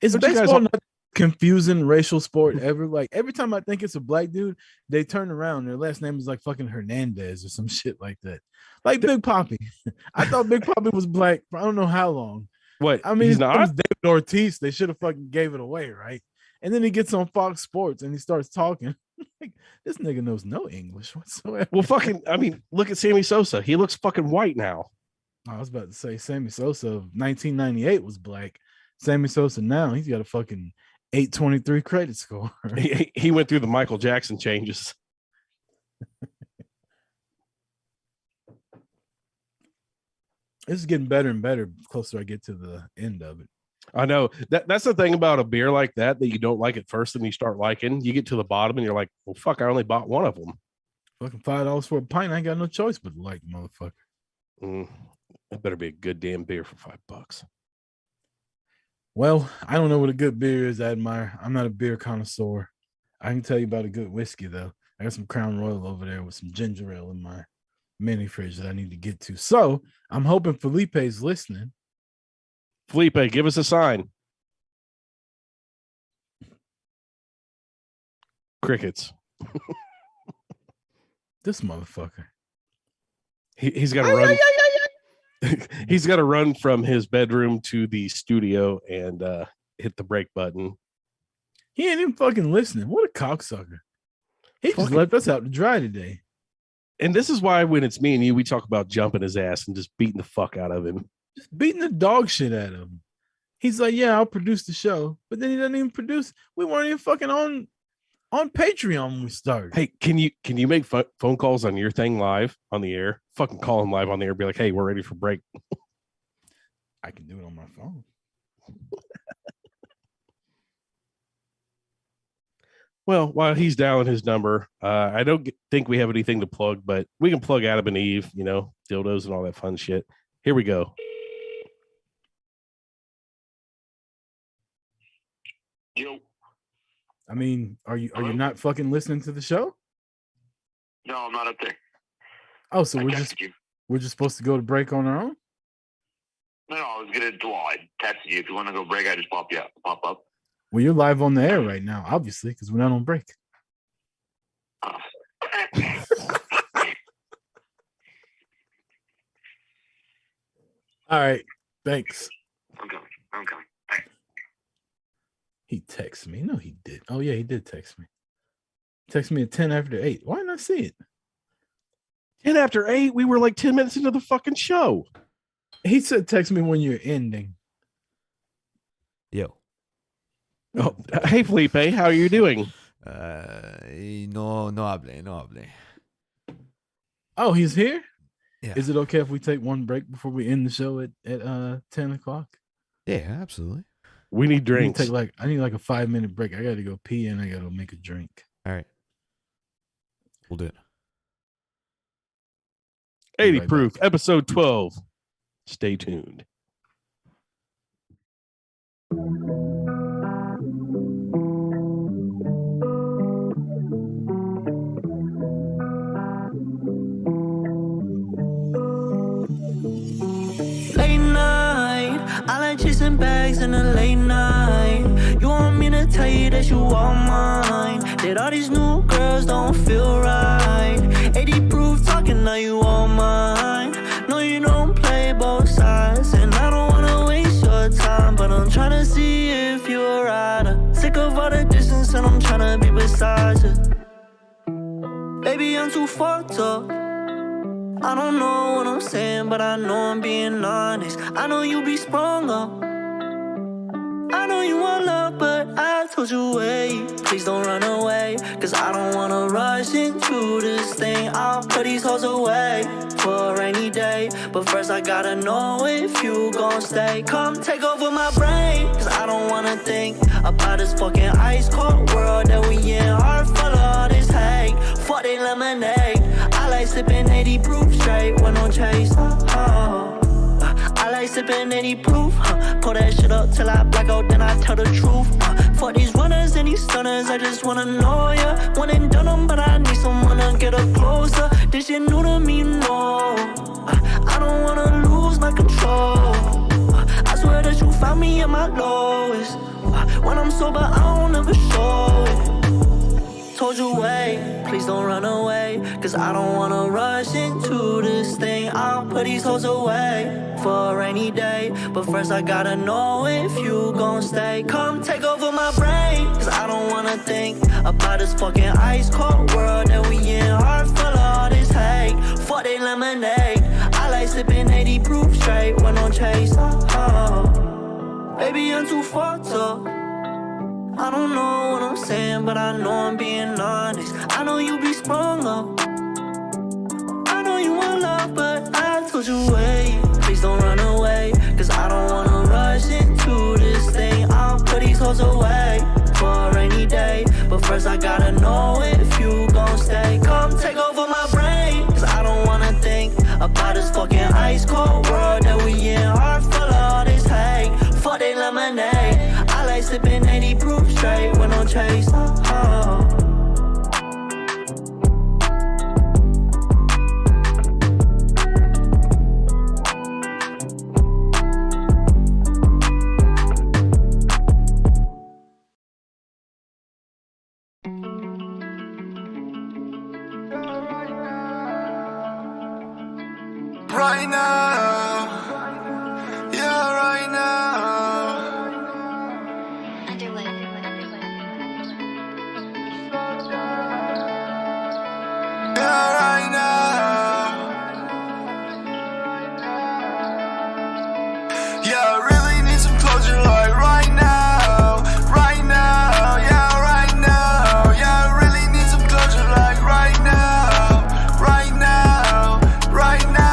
Is Don't you guys baseball all- not the confusing racial sport ever? Like every time I think it's a black dude, they turn around. Their last name is like fucking Hernandez or some shit like that. Like Big Poppy. I thought Big Poppy was black for I don't know how long. What? I mean, he's his name not. was David Ortiz. They should have fucking gave it away, right? And then he gets on Fox Sports and he starts talking. Like, this nigga knows no English whatsoever. Well, fucking, I mean, look at Sammy Sosa. He looks fucking white now. I was about to say Sammy Sosa of 1998 was black. Sammy Sosa now, he's got a fucking 823 credit score. He went through the Michael Jackson changes. This is getting better and better the closer I get to the end of it. I know that's the thing about a beer like that you don't like at first and you start liking. You get to the bottom and you're like, well, fuck, I only bought one of them. Fucking $5 for a pint. I ain't got no choice but to like the motherfucker. It better be a good damn beer for $5. Well, I don't know what a good beer is, Admire. I'm not a beer connoisseur. I can tell you about a good whiskey, though. I got some Crown Royal over there with some ginger ale in my mini fridge that I need to get to. So I'm hoping Felipe's listening. Felipe, give us a sign. Crickets. This motherfucker. He's got to run. He's got to run from his bedroom to the studio and hit the break button. He ain't even fucking listening. What a cocksucker. He just left us out to dry today. And this is why when it's me and you, we talk about jumping his ass and just beating the fuck out of him. Just beating the dog shit out of him. He's like, yeah, I'll produce the show. But then he doesn't even produce. We weren't even fucking on Patreon when we started. Hey, can you make phone calls on your thing live on the air? Fucking call him live on the air. Be like, hey, we're ready for break. I can do it on my phone. Well, while he's dialing his number, I don't think we have anything to plug, but we can plug Adam and Eve, dildos and all that fun shit. Here we go. Yo. I mean, are you not fucking listening to the show? No, I'm not up there. Oh, so I we're just supposed to go to break on our own? No, I texted you. If you want to go break, I just pop up. Well, you're live on the air right now, obviously, because we're not on break. All right, thanks. I'm coming. He texted me. No, he did. Oh, yeah, he did text me. Text me at 10 after 8. Why didn't I see it? 10 after 8? We were like 10 minutes into the fucking show. He said text me when you're ending. Yo. Oh, hey, Felipe, how are you doing? No hable. Oh, he's here? Yeah. Is it okay if we take one break before we end the show at 10 o'clock? Yeah, absolutely. We need drinks. I need like a 5-minute break. I got to go pee and I got to make a drink. All right. We'll do it. 80 Right Proof, back. episode 12. Stay tuned. Late night, I like chasing bags in the late night. You want me to tell you that you are mine? That all these new girls don't feel right. 80 proof talking, now you all mine. No, you don't play both sides, and I don't wanna waste your time, but I'm trying to see if you're a rider. Sick of all the distance, and I'm trying to be beside you. Baby, I'm too fucked up. I don't know what I'm saying, but I know I'm being honest. I know you be sprung up. I know you want love, but I told you wait. Please don't run away, cause I don't wanna rush into this thing. I'll put these hoes away for a rainy day, but first I gotta know if you gon' stay. Come take over my brain, cause I don't wanna think about this fucking ice cold world that we in. Heart full of all this hate, fuck they lemonade. I like sipping 80 proof straight with no chase. I like sipping 80 proof. Pull that shit up till I black out, then I tell the truth. For these runners and these stunners, I just wanna know ya. One and done them, but I need someone to get up closer. This shit new to me, no. I don't wanna lose my control. I swear that you found me at my lowest. When I'm sober, I don't ever show it. Told you wait, please don't run away, cause I don't wanna rush into this thing. I'll put these hoes away for a rainy day, but first I gotta know if you gon' stay. Come take over my my brain, cause I don't wanna think about this fucking ice cold world that we in. Heart full of all this hate, fuck that lemonade. I like sipping 80 proof straight when I'm chase. Baby, I'm too fucked up. I don't know what I'm saying, but I know I'm being honest. I know you be sprung up. I know you want love, but I told you wait. Please don't run away, cause I don't wanna rush into this thing. I'll put these hoes away for a rainy day. But first I gotta know if you gon' stay. Come take over my brain, cause I don't wanna think about this fucking ice cold world that we in. Heart full of all this hate, fuck that lemonade. I like sipping 80 proof straight when I'm chase. Right now, yeah, right now. Yeah, right now. Yeah, I really need some closure, like right now, right now. Yeah, right now. Yeah, I really need some closure, like right now, right now, right now.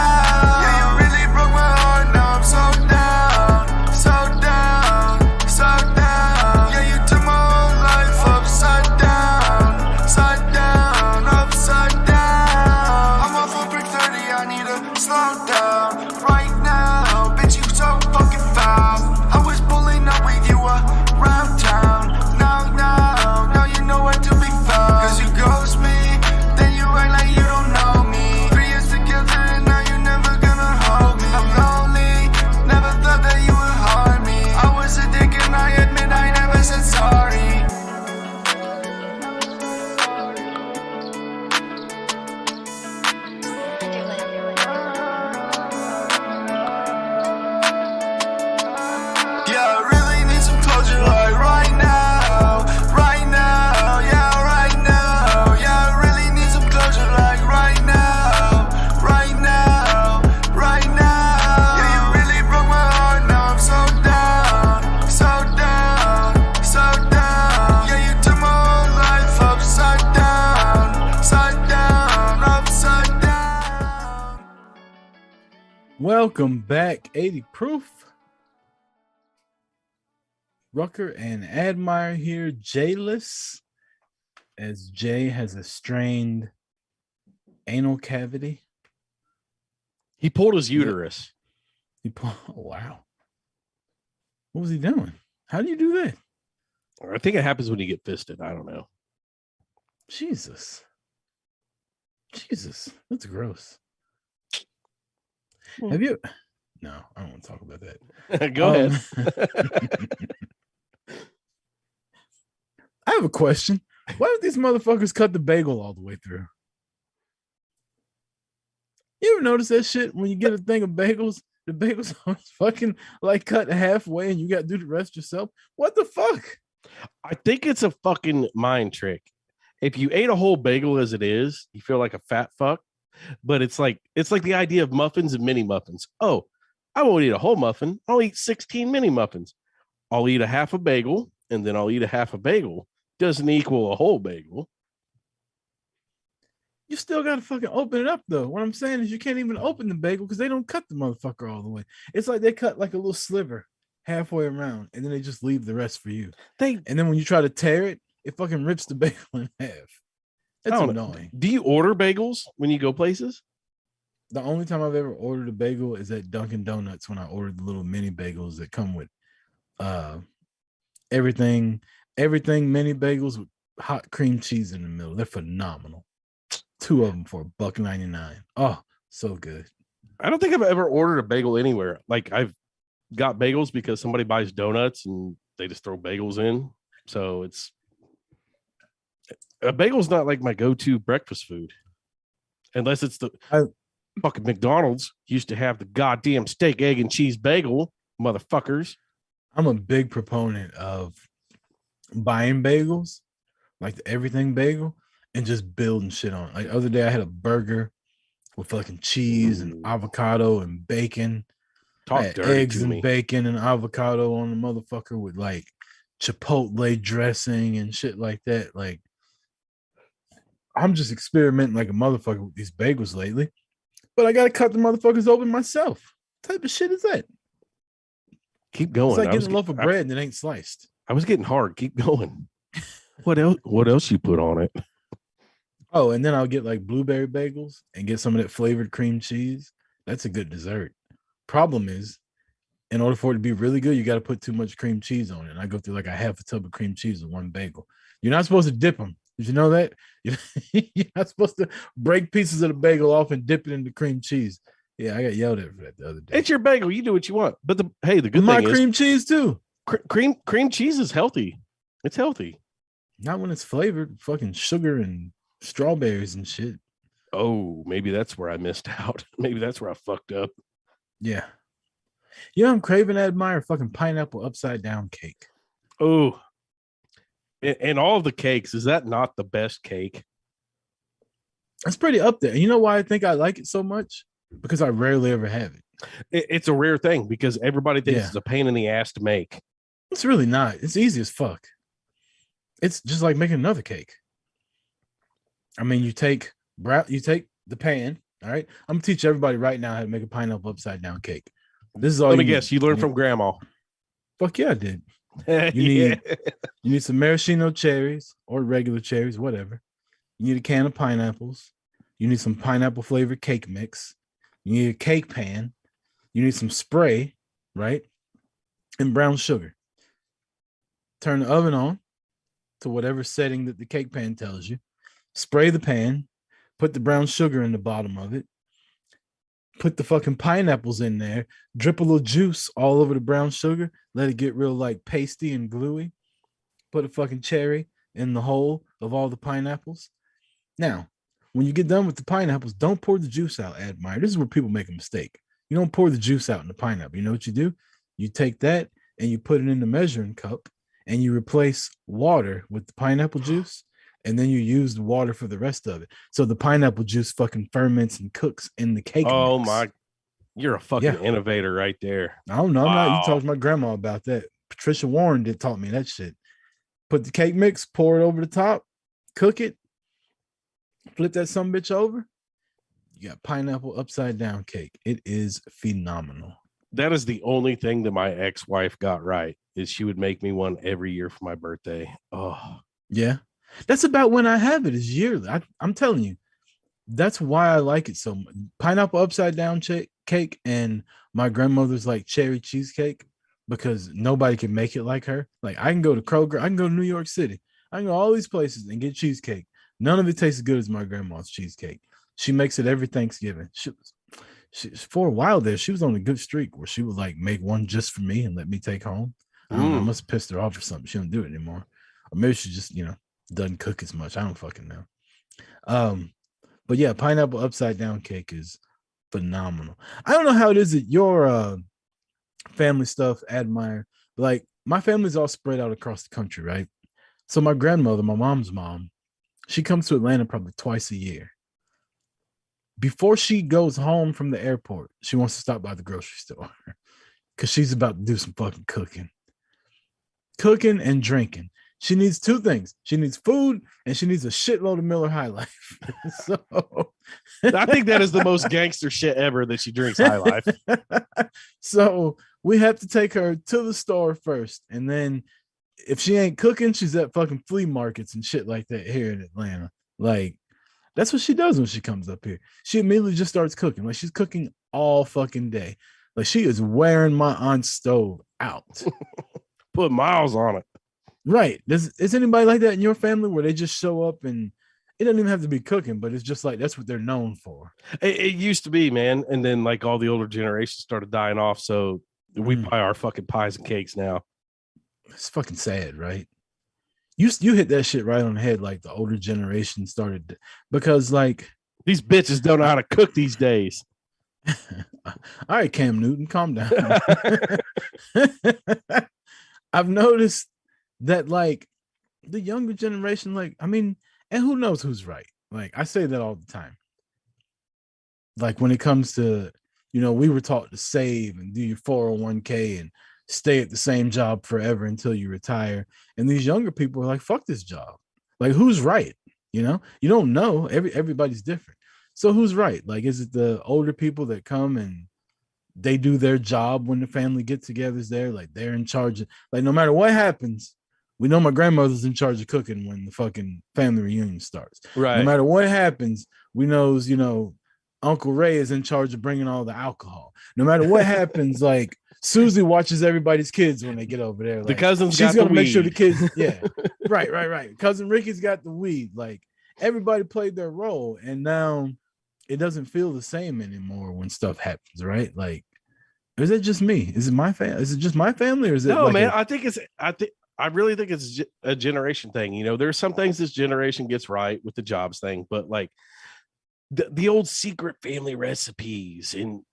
Welcome back, 80 Proof. Rucker and Admire here, Jayless, as Jay has a strained anal cavity. He pulled his uterus. Oh, wow. What was he doing? How do you do that? I think it happens when you get fisted. I don't know. Jesus, that's gross. Have you? No, I don't want to talk about that. Go ahead. I have a question. Why did these motherfuckers cut the bagel all the way through? You ever notice that shit when you get a thing of bagels? The bagels always fucking like cut halfway and you got to do the rest yourself. What the fuck? I think it's a fucking mind trick. If you ate a whole bagel as it is, you feel like a fat fuck. But it's like the idea of muffins and mini muffins. Oh, I won't eat a whole muffin. I'll eat 16 mini muffins. I'll eat a half a bagel, and then I'll eat a half a bagel. Doesn't equal a whole bagel. You still got to fucking open it up, though. What I'm saying is you can't even open the bagel because they don't cut the motherfucker all the way. It's like they cut like a little sliver halfway around, and then they just leave the rest for you. And then when you try to tear it, it fucking rips the bagel in half. That's annoying. Do you order bagels when you go places? The only time I've ever ordered a bagel is at Dunkin' Donuts when I ordered the little mini bagels that come with everything mini bagels with hot cream cheese in the middle. They're phenomenal. 2 of them for $1.99. Oh, so good. I don't think I've ever ordered a bagel anywhere. Like I've got bagels because somebody buys donuts and they just throw bagels in. So a bagel's not like my go-to breakfast food. Unless it's fucking McDonald's used to have the goddamn steak, egg, and cheese bagel, motherfuckers. I'm a big proponent of buying bagels, like the everything bagel, and just building shit on it. Like the other day I had a burger with fucking cheese and avocado and bacon. I Talk had dirty eggs to and me. bacon and avocado on the motherfucker with like chipotle dressing and shit like that. Like I'm just experimenting like a motherfucker with these bagels lately. But I gotta cut the motherfuckers open myself. What type of shit is that? Keep going. It's like I was getting a loaf of bread and it ain't sliced. I was getting hard. Keep going. What else? What else you put on it? Oh, and then I'll get like blueberry bagels and get some of that flavored cream cheese. That's a good dessert. Problem is, in order for it to be really good, you got to put too much cream cheese on it. And I go through like a half a tub of cream cheese with one bagel. You're not supposed to dip them. Did you know that? You're not supposed to break pieces of the bagel off and dip it into cream cheese. Yeah, I got yelled at for that the other day. It's your bagel. You do what you want. But the good My thing cream is cheese too. cream cheese is healthy. It's healthy. Not when it's flavored, fucking sugar and strawberries and shit. Oh, maybe that's where I missed out. Maybe that's where I fucked up. Yeah. You know, I'm craving Admire fucking pineapple upside down cake. Oh, and all of the cakes, is that not the best cake? It's pretty up there. You know why I think I like it so much? Because I rarely ever have it. It's a rare thing because everybody thinks Yeah. it's a pain in the ass to make. It's really not. It's easy as fuck. It's just like making another cake. I mean, you take the pan. All right, I'm gonna teach everybody right now how to make a pineapple upside down cake. This is all. Let me you guess. need. You learned from grandma. Fuck yeah, I did. You You need some maraschino cherries or regular cherries, whatever. You need a can of pineapples. You need some pineapple flavored cake mix. You need a cake pan. You need some spray, right? And brown sugar. Turn the oven on to whatever setting that the cake pan tells you. Spray the pan. Put the brown sugar in the bottom of it. Put the fucking pineapples in there. Drip a little juice all over the brown sugar. Let it get real like pasty and gluey. Put a fucking cherry in the hole of all the pineapples. Now, when you get done with the pineapples, don't pour the juice out, Admire. This is where people make a mistake. You don't pour the juice out in the pineapple. You know what you do? You take that and you put it in the measuring cup and you replace water with the pineapple juice. And then you use the water for the rest of it. So the pineapple juice fucking ferments and cooks in the cake. Oh mix. my, you're a fucking innovator right there. I don't know. I'm not. Wow. You talked to my grandma about that. Patricia Warren taught me that shit. Put the cake mix, pour it over the top, cook it, flip that some bitch over. You got pineapple upside down cake. It is phenomenal. That is the only thing that my ex-wife got right, is she would make me one every year for my birthday. Oh, yeah. That's about when I have it, is yearly. I'm telling you, that's why I like it so much. Pineapple upside down cake and my grandmother's like cherry cheesecake, because nobody can make it like her. Like I can go to Kroger, I can go to New York City, I can go all these places and get cheesecake. None of it tastes as good as my grandma's cheesecake. She makes it every Thanksgiving. She for a while there, she was on a good streak where she would like make one just for me and let me take home. I don't know, I must have pissed her off or something. She don't do it anymore. Or maybe she just, doesn't cook as much. I don't fucking know. But yeah, pineapple upside down cake is phenomenal. I don't know how it is at your family stuff, Admire. Like my family's all spread out across the country, right? So my grandmother, my mom's mom, she comes to Atlanta probably twice a year. Before she goes home from the airport, she wants to stop by the grocery store because she's about to do some fucking cooking and drinking. She needs two things. She needs food and she needs a shitload of Miller High Life. So I think that is the most gangster shit ever, that she drinks High Life. So we have to take her to the store first. And then if she ain't cooking, she's at fucking flea markets and shit like that here in Atlanta. Like that's what she does when she comes up here. She immediately just starts cooking. Like she's cooking all fucking day. Like she is wearing my aunt's stove out. Put miles on it. Right. Is anybody like that in your family where they just show up and it doesn't even have to be cooking, but it's just like that's what they're known for? It used to be, man. And then like all the older generations started dying off. So we buy our fucking pies and cakes now. It's fucking sad, right? You hit that shit right on the head. Like the older generation started, because like these bitches don't know how to cook these days. All right, Cam Newton, calm down. I've noticed that like the younger generation, like, I mean, and who knows who's right? Like, I say that all the time. Like, when it comes to, we were taught to save and do your 401k and stay at the same job forever until you retire. And these younger people are like, fuck this job. Like, who's right? You don't know. Everybody's different. So who's right? Like, is it the older people that come and they do their job when the family get together is there? Like, they're in charge of, like, no matter what happens, we know my grandmother's in charge of cooking when the fucking family reunion starts. Right. No matter what happens, we knows, Uncle Ray is in charge of bringing all the alcohol. No matter what happens, like, Susie watches everybody's kids when they get over there. Like, the cousins she's got gonna the make sure the weed. kids, yeah, right. Cousin Ricky's got the weed. Like, everybody played their role, and now it doesn't feel the same anymore when stuff happens, right? Like, is it just me? Is it my family? Is it just my family, or is it? No, like man. I really think it's a generation thing. There's some things this generation gets right with the jobs thing, but like the old secret family recipes and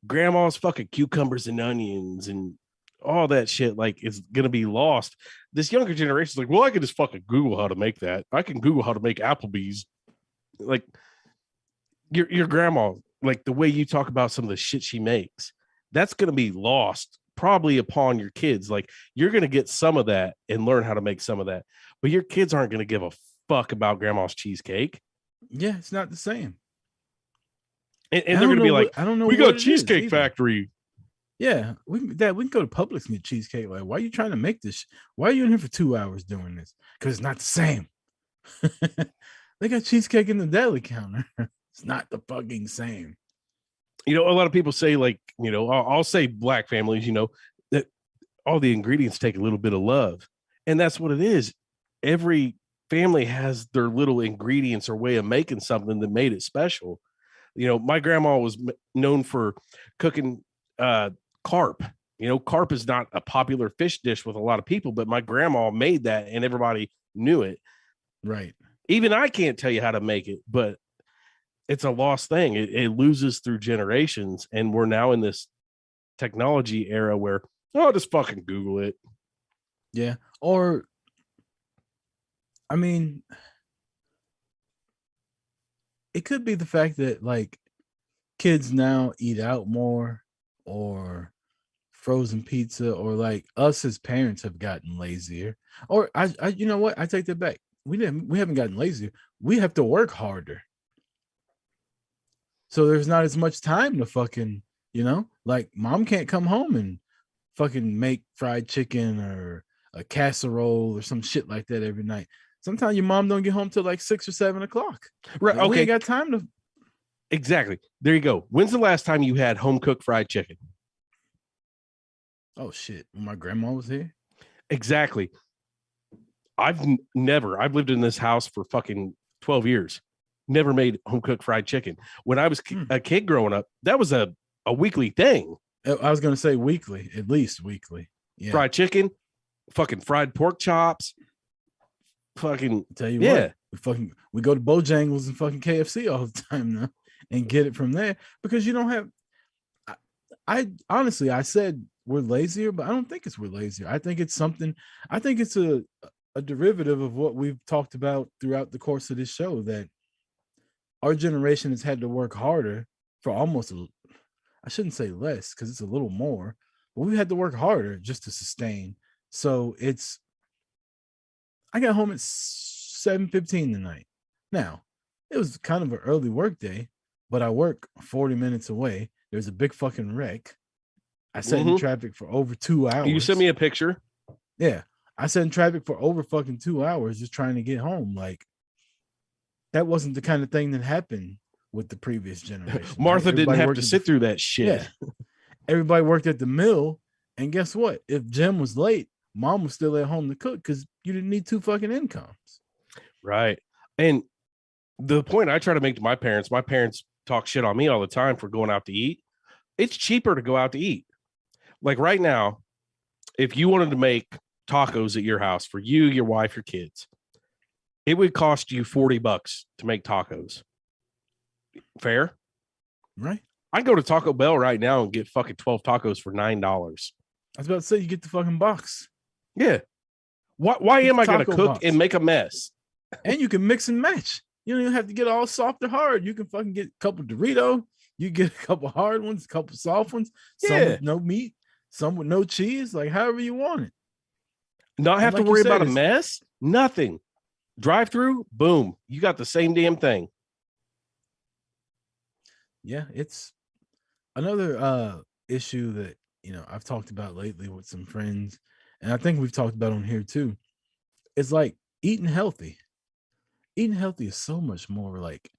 grandma's fucking cucumbers and onions and all that shit, like, is gonna be lost. This younger generation's like, well, I can just fucking Google how to make that. I can Google how to make Applebee's. Like, your grandma, like, the way you talk about some of the shit she makes, that's gonna be lost probably upon your kids. Like, you're gonna get some of that and learn how to make some of that, but your kids aren't gonna give a fuck about grandma's cheesecake. Yeah, it's not the same. And they're gonna be like, I don't know. We what got it Cheesecake is Factory. Yeah, we can go to Publix and get cheesecake. Like, why are you trying to make this? Why are you in here for 2 hours doing this? Because it's not the same. They got cheesecake in the deli counter. It's not the fucking same. A lot of people say, like, I'll say black families, that all the ingredients take a little bit of love. And that's what it is. Every family has their little ingredients or way of making something that made it special. My grandma was known for cooking carp. Carp is not a popular fish dish with a lot of people, but my grandma made that and everybody knew it. Right. Even I can't tell you how to make it, but it's a lost thing. It loses through generations. And we're now in this technology era where, just fucking Google it. Yeah. Or, I mean, it could be the fact that, like, kids now eat out more, or frozen pizza, or like us as parents have gotten lazier. Or I you know what? I take that back. We haven't gotten lazier. We have to work harder. So there's not as much time to fucking, like, mom can't come home and fucking make fried chicken or a casserole or some shit like that every night. Sometimes your mom don't get home till like 6 or 7 o'clock. Right. Like, okay. We ain't got time to. Exactly. There you go. When's the last time you had home cooked fried chicken? Oh shit. When my grandma was here. Exactly. I've lived in this house for fucking 12 years. Never made home cooked fried chicken. When I was a kid growing up, that was a weekly thing. I was going to say weekly, at least weekly. Yeah. Fried chicken, fucking fried pork chops. Fucking tell you what, we go to Bojangles and fucking KFC all the time now and get it from there, because you don't have. I honestly, I said we're lazier, but I don't think we're lazier. I think it's something. I think it's a derivative of what we've talked about throughout the course of this show, that our generation has had to work harder for almost, I shouldn't say less, because it's a little more, but we've had to work harder just to sustain. So I got home at 7:15 tonight. Now, it was kind of an early work day, but I work 40 minutes away. There's a big fucking wreck. I sat in traffic for over 2 hours. You sent me a picture. Yeah. I sat in traffic for over fucking 2 hours just trying to get home. Like, that wasn't the kind of thing that happened with the previous generation. Martha right? didn't have to sit through that shit. Yeah. Everybody worked at the mill. And guess what? If Jim was late, mom was still at home to cook, because you didn't need 2 fucking incomes. Right. And the point I try to make to my parents talk shit on me all the time for going out to eat. It's cheaper to go out to eat. Like right now, if you wanted to make tacos at your house for you, your wife, your kids, it would cost you $40 to make tacos. Fair? Right. I can go to Taco Bell right now and get fucking 12 tacos for $9. I was about to say, you get the fucking box. Yeah. Why am I going to Taco cook box. and make a mess? And you can mix and match. You don't even have to get all soft or hard. You can fucking get a couple Dorito. You get a couple hard ones, a couple soft ones. Some Yeah. with no meat, some with no cheese. Like however you want it. Not have like to you worry said, about a it's- mess. Nothing. Drive through. Boom. You got the same damn thing. Yeah, it's another issue that I've talked about lately with some friends, and I think we've talked about on here too. It's like eating healthy. Eating healthy is so much more like,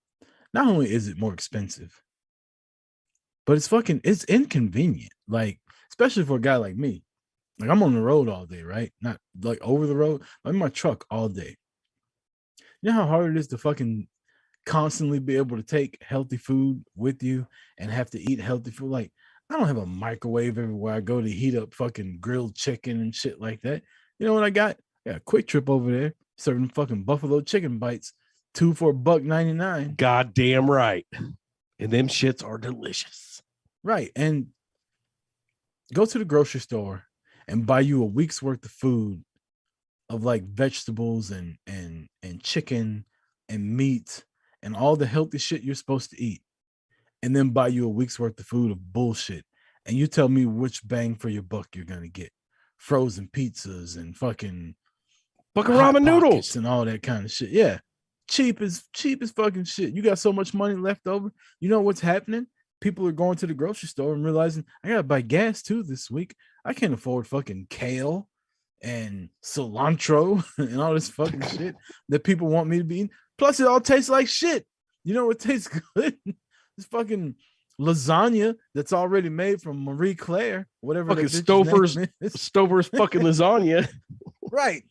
not only is it more expensive, but it's inconvenient. Like, especially for a guy like me. Like I'm on the road all day, right? Not like over the road. I'm in my truck all day. You know how hard it is to fucking constantly be able to take healthy food with you and have to eat healthy food. Like, I don't have a microwave everywhere I go to heat up fucking grilled chicken and shit like that. You know what I got? I got a Quick Trip over there serving fucking buffalo chicken bites, 2 for $1.99. Goddamn right. And them shits are delicious. Right. And go to the grocery store and buy you a week's worth of food of like vegetables and chicken and meat and all the healthy shit you're supposed to eat, and then buy you a week's worth of food of bullshit. And you tell me which bang for your buck you're gonna get. Frozen pizzas and fucking Fucking Hot ramen noodles. Pockets and all that kind of shit. Yeah. Cheap as fucking shit. You got so much money left over. You know what's happening? People are going to the grocery store and realizing I gotta buy gas too this week. I can't afford fucking kale and cilantro and all this fucking shit that people want me to be eating. Plus, it all tastes like shit. You know what tastes good? This fucking lasagna that's already made from Marie Claire, whatever. Fucking that bitch's name is. Stover's fucking lasagna. Right.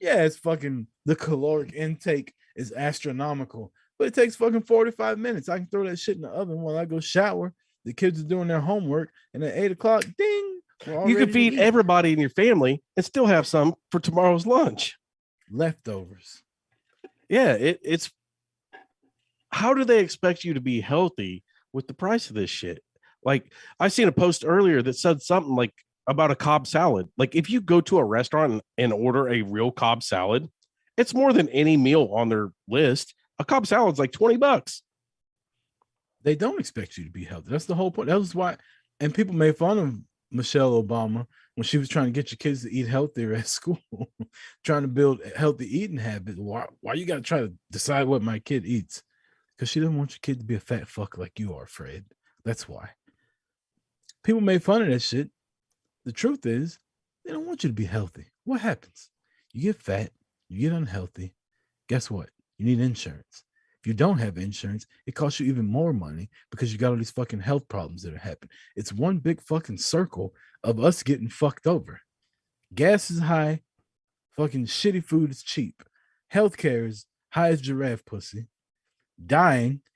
Yeah, it's fucking the caloric intake is astronomical, but it takes fucking 45 minutes. I can throw that shit in the oven while I go shower. The kids are doing their homework, and at 8 o'clock, ding. we're all You ready can to feed eat. everybody in your family and still have some for tomorrow's lunch. Leftovers. Yeah, it's how do they expect you to be healthy with the price of this shit? Like, I seen a post earlier that said something like about a Cobb salad. Like, if you go to a restaurant and order a real Cobb salad, it's more than any meal on their list. A Cobb salad's like $20. They don't expect you to be healthy. That's the whole point. That was why, and people made fun of Michelle Obama when she was trying to get your kids to eat healthier at school, trying to build a healthy eating habit. Why you got to try to decide what my kid eats? Because she doesn't want your kid to be a fat fuck like you are, Fred. That's why. People made fun of that shit. The truth is, they don't want you to be healthy. What happens? You get fat, you get unhealthy. Guess what? You need insurance. If you don't have insurance, it costs you even more money because you got all these fucking health problems that are happening. It's one big fucking circle of us getting fucked over. Gas is high. Fucking shitty food is cheap. Healthcare is high as giraffe pussy.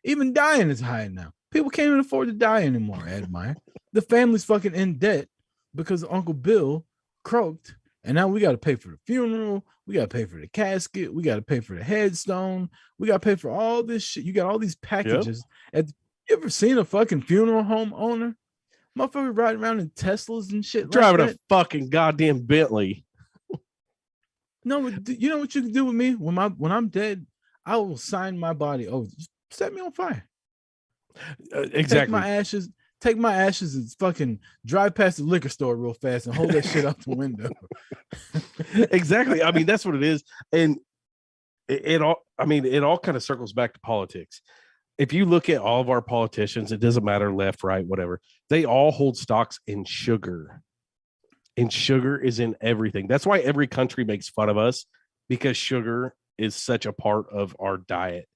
Even dying is high now. People can't even afford to die anymore, Admire. The family's fucking in debt because Uncle Bill croaked, and now we got to pay for the funeral. We got to pay for the casket. We got to pay for the headstone. We got to pay for all this shit. You got all these packages. You ever seen a fucking funeral home owner? Motherfucker riding around in Teslas and shit. Driving like a fucking goddamn Bentley. No, but you know what you can do with me when I'm dead? I will sign my body over. Just set me on fire. Exactly. Take my ashes and fucking drive past the liquor store real fast and hold that shit out the window. Exactly. I mean, that's what it is. And it all kind of circles back to politics. If you look at all of our politicians, it doesn't matter left, right, whatever, they all hold stocks in sugar. And sugar is in everything. That's why every country makes fun of us, because sugar is such a part of our diet.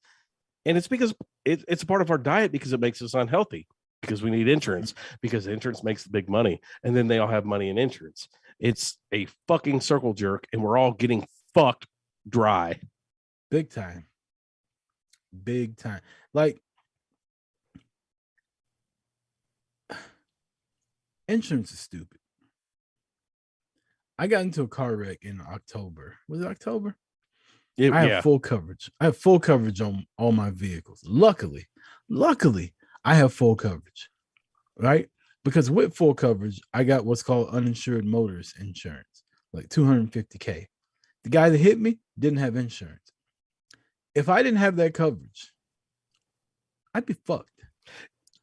And it's because it's a part of our diet because it makes us unhealthy, because we need insurance, because insurance makes the big money. And then they all have money in insurance. It's a fucking circle jerk, and we're all getting fucked dry. Big time. Big time. Like, insurance is stupid. I got into a car wreck in October. Was it October? I have full coverage. I have full coverage on all my vehicles. Luckily, I have full coverage, right? Because with full coverage, I got what's called uninsured motorist insurance, like $250K. The guy that hit me didn't have insurance. If I didn't have that coverage, I'd be fucked.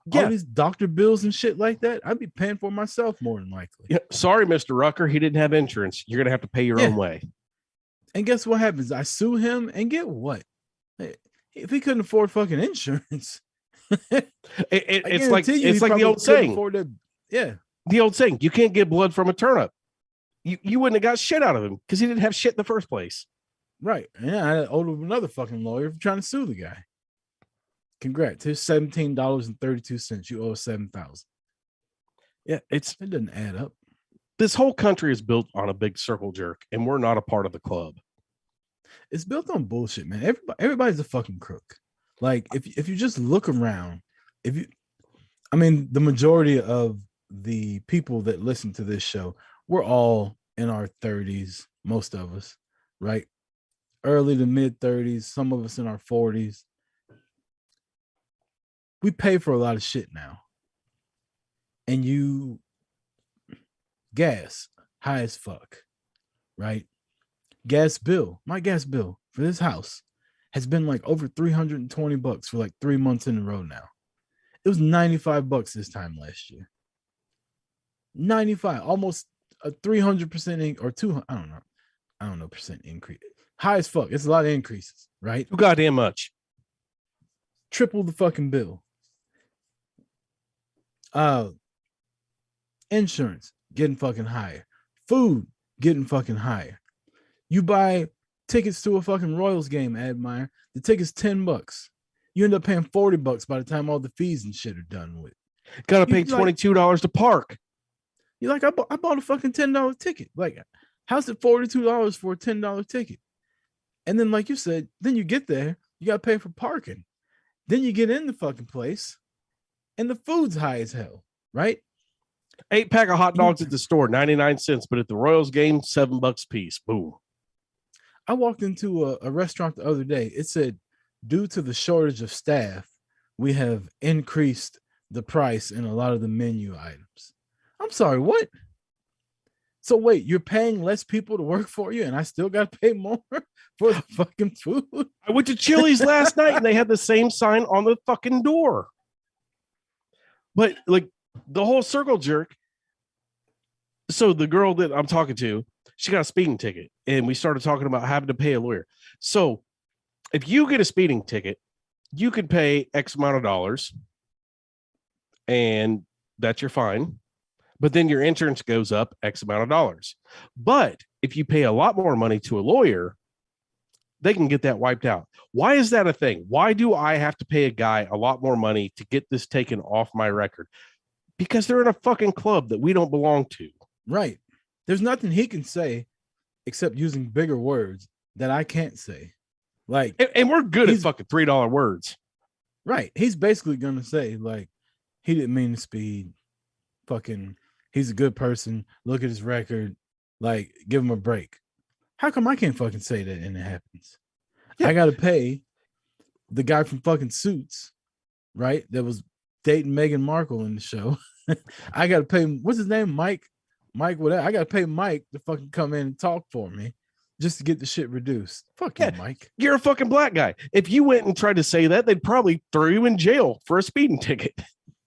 Yeah. All these doctor bills and shit like that, I'd be paying for myself more than likely. Yeah. Sorry, Mr. Rucker. He didn't have insurance. You're going to have to pay your own way. And guess what happens? I sue him and get what? If he couldn't afford fucking insurance, it's like the old saying. The old saying, you can't get blood from a turnip. You wouldn't have got shit out of him because he didn't have shit in the first place. Right. Yeah, I owed another fucking lawyer for trying to sue the guy. Congrats. Here's $17.32. You owe $7,000. Yeah, it doesn't add up. This whole country is built on a big circle jerk, and we're not a part of the club. It's built on bullshit, man. Everybody's a fucking crook. Like if you just look around, the majority of the people that listen to this show, we're all in our 30s, most of us, right? Early to mid 30s, some of us in our 40s. We pay for a lot of shit now. And gas, high as fuck, right? My gas bill for this house has been like over $320 for like 3 months in a row now. It was $95 this time last year. 95, almost a 300% or 200, I don't know percent increase. High as fuck. It's a lot of increases, right? Too goddamn much. Triple the fucking bill. Insurance getting fucking higher. Food getting fucking higher. You buy tickets to a fucking Royals game, Admire. The ticket's $10. You end up paying $40 by the time all the fees and shit are done with. Gotta pay $22 to park. You're like, I bought a fucking $10 ticket. Like, how's it $42 for a $10 ticket? And then, like you said, then you get there, you gotta pay for parking. Then you get in the fucking place, and the food's high as hell, right? 8-pack of hot dogs at the store, 99 cents, but at the Royals game, $7 a piece. Boom. I walked into a restaurant the other day. It said, due to the shortage of staff, we have increased the price in a lot of the menu items. I'm sorry, what? So wait, you're paying less people to work for you, and I still got to pay more for the fucking food? I went to Chili's last night, and they had the same sign on the fucking door. But like the whole circle jerk. So the girl that I'm talking to, she got a speeding ticket, and we started talking about having to pay a lawyer. So if you get a speeding ticket, you can pay X amount of dollars, and that's your fine. But then your insurance goes up X amount of dollars. But if you pay a lot more money to a lawyer, they can get that wiped out. Why is that a thing? Why do I have to pay a guy a lot more money to get this taken off my record? Because they're in a fucking club that we don't belong to. Right. There's nothing he can say except using bigger words that I can't say. Like, and we're good at fucking $3 words. Right. He's basically going to say, like, he didn't mean to speed. Fucking, he's a good person. Look at his record. Like, give him a break. How come I can't fucking say that and it happens? Yeah. I got to pay the guy from fucking Suits, right? That was dating Meghan Markle in the show. I got to pay, what's his name? Mike, whatever. I got to pay Mike to fucking come in and talk for me just to get the shit reduced. Fuck you, Mike. You're a fucking black guy. If you went and tried to say that, they'd probably throw you in jail for a speeding ticket.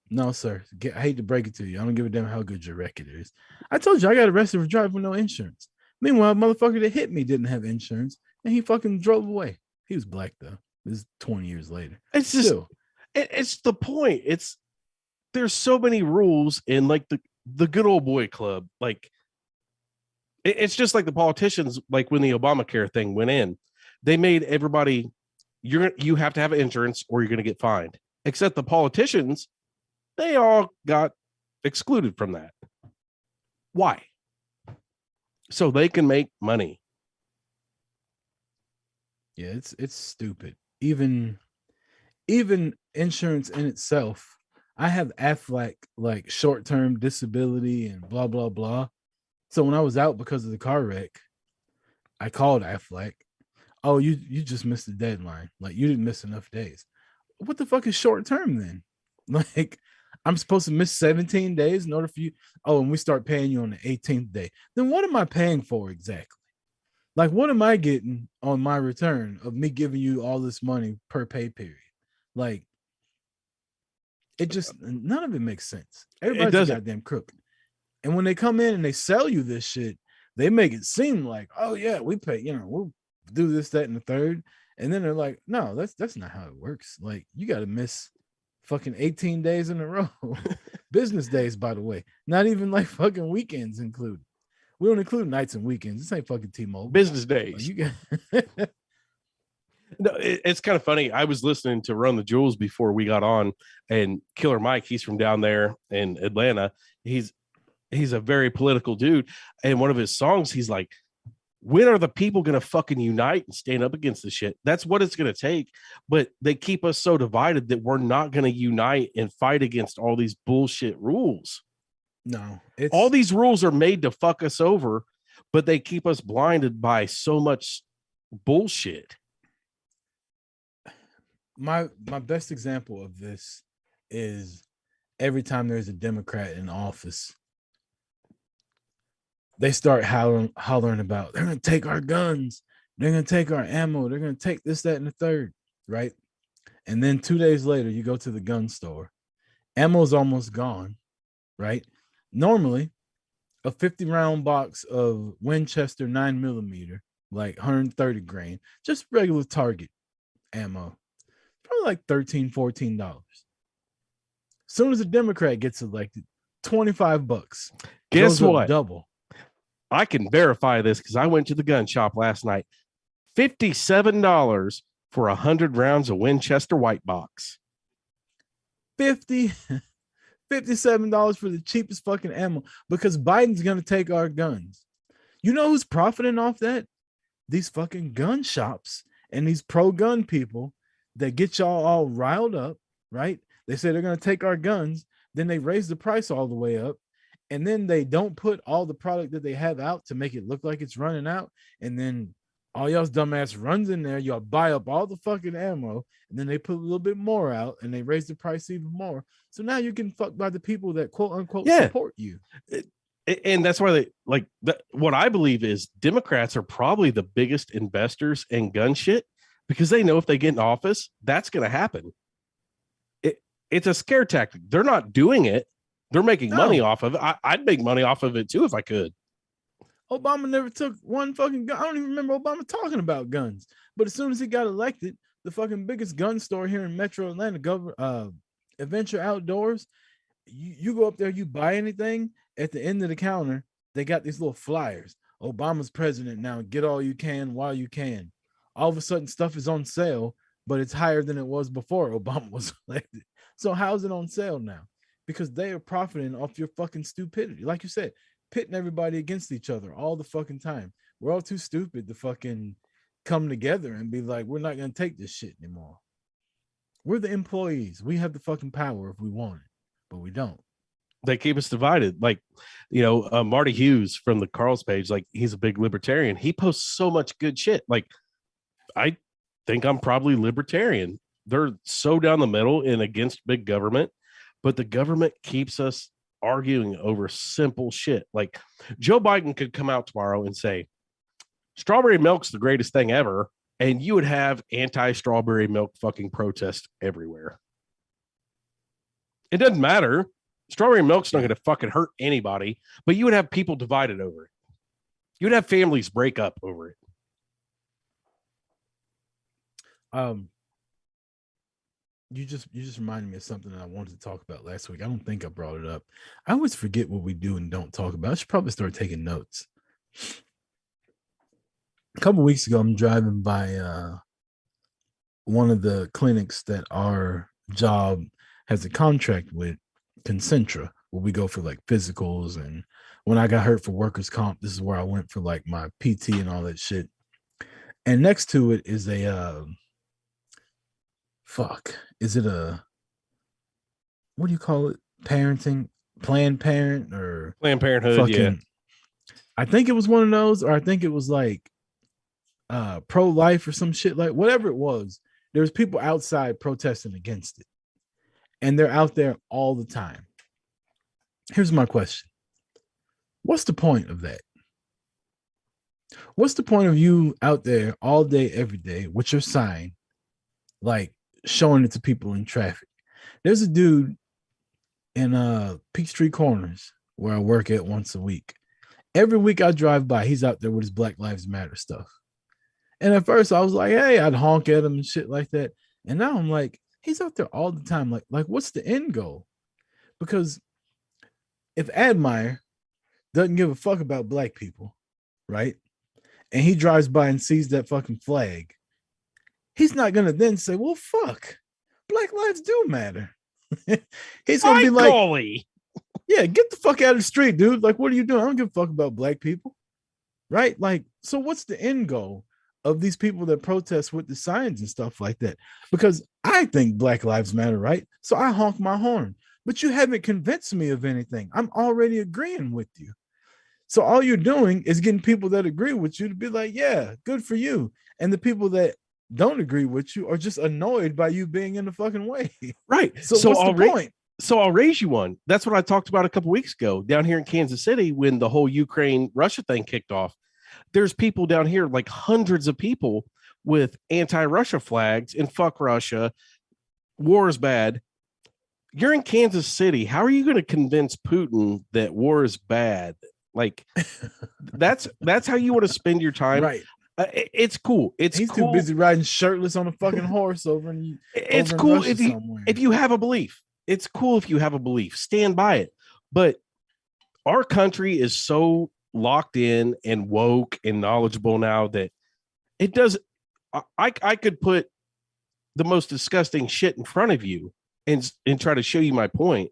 No, sir. I hate to break it to you. I don't give a damn how good your record is. I told you I got arrested for driving with no insurance. Meanwhile, motherfucker that hit me didn't have insurance, and he fucking drove away. He was black, though. This is 20 years later. It's just, it's the point. There's so many rules in like the good old boy club. Like, it's just like the politicians, like when the Obamacare thing went in, they made everybody, you have to have insurance or you're going to get fined. Except the politicians, they all got excluded from that. Why? So they can make money. Yeah, it's stupid. Even insurance in itself. I have Aflac, like short-term disability and blah blah blah. So when I was out because of the car wreck, I called Aflac. Oh, you just missed the deadline. Like, you didn't miss enough days. What the fuck is short-term then? Like, I'm supposed to miss 17 days in order for you. Oh, and we start paying you on the 18th day. Then what am I paying for exactly? Like, what am I getting on my return of me giving you all this money per pay period? Like, it just none of it makes sense. Everybody's a doesn't. goddamn crook. And when they come in and they sell you this shit, they make it seem like, oh yeah, we pay, you know, we'll do this, that, and the third. And then they're like, no, that's not how it works. Like, you got to miss fucking 18 days in a row. Business days, by the way. Not even like fucking weekends included. We don't include nights and weekends. This ain't fucking T-Mobile. Business days. Like, you got No, it's kind of funny. I was listening to Run the Jewels before we got on, and Killer Mike, he's from down there in Atlanta. He's a very political dude. And one of his songs, he's like, when are the people going to fucking unite and stand up against the shit? That's what it's going to take. But they keep us so divided that we're not going to unite and fight against all these bullshit rules. no. All these rules are made to fuck us over, but they keep us blinded by so much bullshit. My best example of this is every time there's a Democrat in office, they start hollering about they're gonna take our guns, they're gonna take our ammo, they're gonna take this, that, and the third, right? And then 2 days later, you go to the gun store, ammo's almost gone, right? Normally, a 50-round box of Winchester 9mm, like 130 grain, just regular Target ammo, probably like $13-14. Soon as a Democrat gets elected, $25. Guess Goes up what? double. I can verify this because I went to the gun shop last night. $57 for 100 rounds of Winchester white box. $57 for the cheapest fucking ammo because Biden's gonna take our guns. You know who's profiting off that? These fucking gun shops and these pro-gun people that get y'all all riled up, right? They say they're gonna take our guns, then they raise the price all the way up, and then they don't put all the product that they have out to make it look like it's running out, and then all y'all's dumbass runs in there, y'all buy up all the fucking ammo, and then they put a little bit more out and they raise the price even more. So now you're getting fucked by the people that quote unquote support you. And that's why what I believe is Democrats are probably the biggest investors in gun shit because they know if they get in office, that's going to happen. It's a scare tactic. They're not doing it. They're making money off of it. I'd make money off of it too if I could. Obama never took one fucking gun. I don't even remember Obama talking about guns. But as soon as he got elected, the fucking biggest gun store here in Metro Atlanta, Adventure Outdoors, you go up there, you buy anything, at the end of the counter, they got these little flyers. Obama's president now, get all you can while you can. All of a sudden, stuff is on sale, but it's higher than it was before Obama was elected. So how's it on sale now? Because they are profiting off your fucking stupidity. Like you said, pitting everybody against each other all the fucking time. We're all too stupid to fucking come together and be like, we're not going to take this shit anymore. We're the employees. We have the fucking power if we want it, but we don't. They keep us divided. Like, Marty Hughes from the Carl's page, like he's a big libertarian. He posts so much good shit. Like, I think I'm probably libertarian. They're so down the middle and against big government, but the government keeps us arguing over simple shit. Like Joe Biden could come out tomorrow and say, strawberry milk's the greatest thing ever. And you would have anti-strawberry milk fucking protests everywhere. It doesn't matter. Strawberry milk's not going to fucking hurt anybody, but you would have people divided over it. You would have families break up over it. You just reminded me of something that I wanted to talk about last week. I don't think I brought it up. I always forget what we do and don't talk about. I should probably start taking notes. A couple weeks ago, I'm driving by one of the clinics that our job has a contract with, Concentra, where we go for like physicals. And when I got hurt for workers' comp, this is where I went for like my PT and all that shit. And next to it is a is it a, what do you call it? Parenting, Planned Parent or Planned Parenthood? Yeah. I think it was one of those, or I think it was like pro-life or some shit, like whatever it was. There was people outside protesting against it, and they're out there all the time. Here's my question. What's the point of that? What's the point of you out there all day, every day with your sign, like showing it to people in traffic? There's a dude in Peachtree Corners where I work at once a week. Every week I drive by, he's out there with his Black Lives Matter stuff. And at first I was like, hey, I'd honk at him and shit like that. And now I'm like, he's out there all the time. Like what's the end goal? Because if Admire doesn't give a fuck about black people, right? And he drives by and sees that fucking flag, he's not gonna then say, well, fuck, black lives do matter. He's gonna be like, golly. yeah, get the fuck out of the street, dude. Like, what are you doing? I don't give a fuck about black people. Right? Like, so what's the end goal of these people that protest with the signs and stuff like that? Because I think Black Lives Matter, right? So I honk my horn, but you haven't convinced me of anything. I'm already agreeing with you. So all you're doing is getting people that agree with you to be like, yeah, good for you. And the people that don't agree with you are just annoyed by you being in the fucking way. Right. So what's the point? So I'll raise you one. That's what I talked about a couple weeks ago down here in Kansas City when the whole Ukraine-Russia thing kicked off. There's people down here, like hundreds of people with anti-Russia flags and fuck Russia. War is bad. You're in Kansas City. How are you going to convince Putin that war is bad? Like that's how you want to spend your time. Right. It's cool. He's cool. Too busy riding shirtless on a fucking horse over in It's over cool in if you have a belief. It's cool if you have a belief. Stand by it. But our country is so locked in and woke and knowledgeable now that it does. I could put the most disgusting shit in front of you and try to show you my point,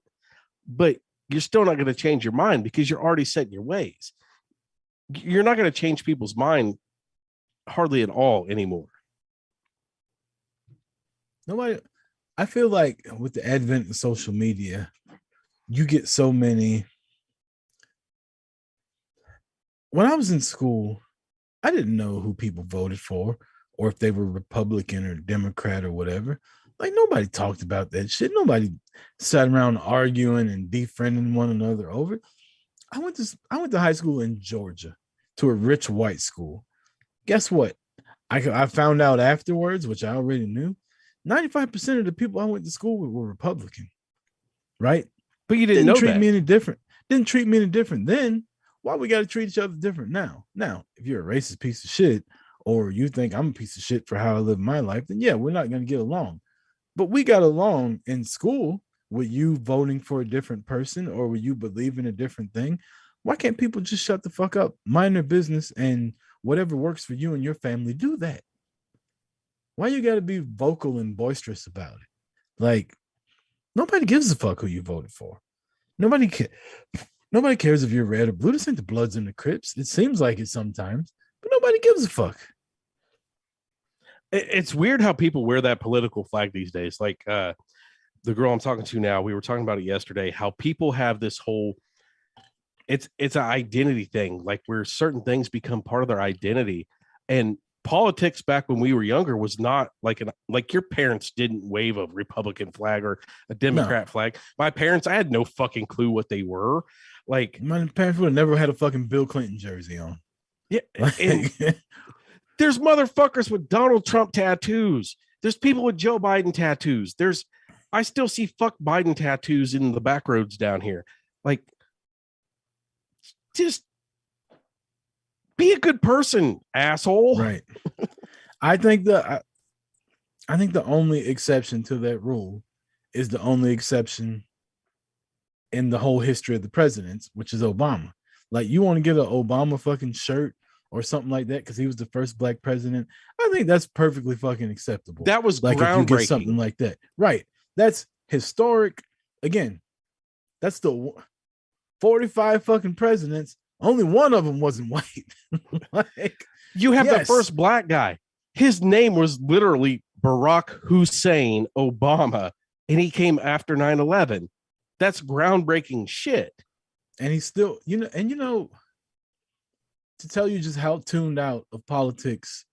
but you're still not going to change your mind because you're already set in your ways. You're not going to change people's mind hardly at all anymore. Nobody. I feel like with the advent of social media, you get so many. When I was in school, I didn't know who people voted for or if they were Republican or Democrat or whatever. Like nobody talked about that shit. Nobody sat around arguing and befriending one another over it. I went to high school in Georgia, to a rich white school. Guess what? I found out afterwards, which I already knew. 95% of the people I went to school with were Republican, right? But you didn't treat that. me any different. Didn't treat me any different then. Why we got to treat each other different now? Now, if you're a racist piece of shit, or you think I'm a piece of shit for how I live my life, then yeah, we're not going to get along. But we got along in school with you voting for a different person or with you believing a different thing. Why can't people just shut the fuck up, mind their business, and whatever works for you and your family, do that? Why you got to be vocal and boisterous about it? Like, nobody gives a fuck who you voted for. Nobody cares if you're red or blue. This ain't the Bloods and the Crips. It seems like it sometimes, but nobody gives a fuck. It's weird how people wear that political flag these days. Like the girl I'm talking to now, we were talking about it yesterday, how people have this whole, it's an identity thing, like where certain things become part of their identity. And politics back when we were younger was not like your parents didn't wave a Republican flag or a Democrat flag. My parents, I had no fucking clue what they were. Like my parents would have never had a fucking Bill Clinton jersey on. Yeah. There's motherfuckers with Donald Trump tattoos. There's people with Joe Biden tattoos. I still see fuck Biden tattoos in the back roads down here. Like, just be a good person, asshole. Right. I think the only exception to that rule is the only exception in the whole history of the presidents, which is Obama. Like, you want to get an Obama fucking shirt or something like that because he was the first black president, I think that's perfectly fucking acceptable. That was like groundbreaking. If you get something like that, right? That's historic. Again, that's the 45 fucking presidents. Only one of them wasn't white. Like, you have the first black guy. His name was literally Barack Hussein Obama, and he came after 9/11. That's groundbreaking shit. And he's still, to tell you just how tuned out of politics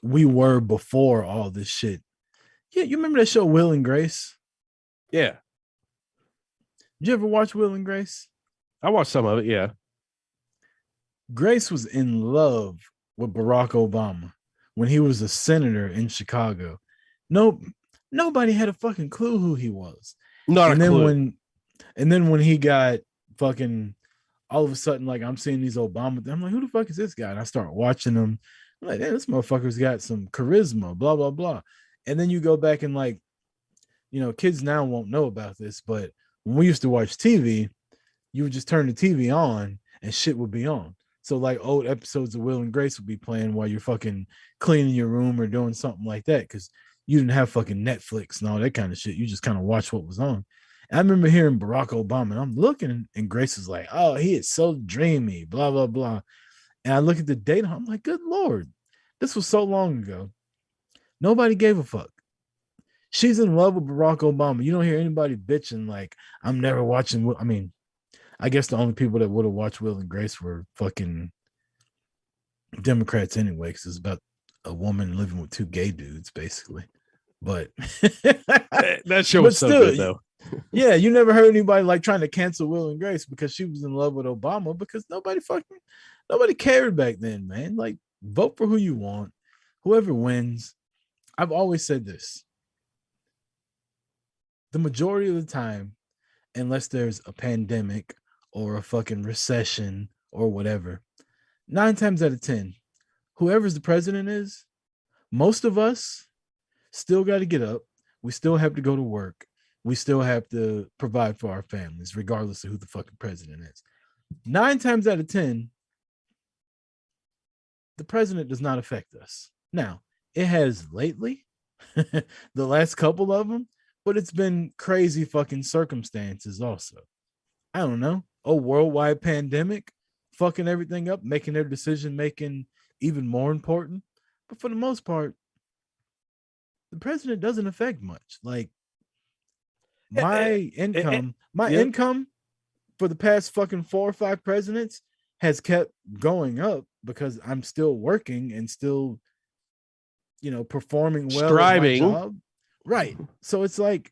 we were before all this shit. Yeah, you remember that show Will and Grace? Yeah. Did you ever watch Will and Grace? I watched some of it, yeah. Grace was in love with Barack Obama when he was a senator in Chicago. Nobody had a fucking clue who he was. Not and a then clue. when he got fucking, all of a sudden, like, I'm seeing these Obama, I'm like, who the fuck is this guy? And I start watching him. I'm like, damn, this motherfucker's got some charisma, blah, blah, blah. And then you go back and, like, kids now won't know about this, but when we used to watch TV, you would just turn the TV on and shit would be on. So, like, old episodes of Will and Grace would be playing while you're fucking cleaning your room or doing something like that, because you didn't have fucking Netflix and all that kind of shit. You just kind of watch what was on. And I remember hearing Barack Obama, and I'm looking, and Grace is like, oh, he is so dreamy, blah, blah, blah. And I look at the date, I'm like, good Lord, this was so long ago. Nobody gave a fuck. She's in love with Barack Obama. You don't hear anybody bitching like, I'm never watching. I mean, I guess the only people that would have watched Will and Grace were fucking Democrats anyway, because it's about a woman living with two gay dudes, basically. But that show was so good, though. Yeah, you never heard anybody like trying to cancel Will and Grace because she was in love with Obama, because nobody cared back then, man. Like, vote for who you want, whoever wins. I've always said this. The majority of the time, unless there's a pandemic or a fucking recession or whatever, 9 times out of 10, whoever's the president is, most of us still got to get up. We still have to go to work. We still have to provide for our families, regardless of who the fucking president is. 9 times out of 10, the president does not affect us. Now, it has lately, the last couple of them, but it's been crazy fucking circumstances also. I don't know. A worldwide pandemic, fucking everything up, making their decision making even more important. But for the most part, the president doesn't affect much. Like, my income for the past fucking 4 or 5 presidents has kept going up because I'm still working and still, performing well, striving. At my job. Right. So it's like,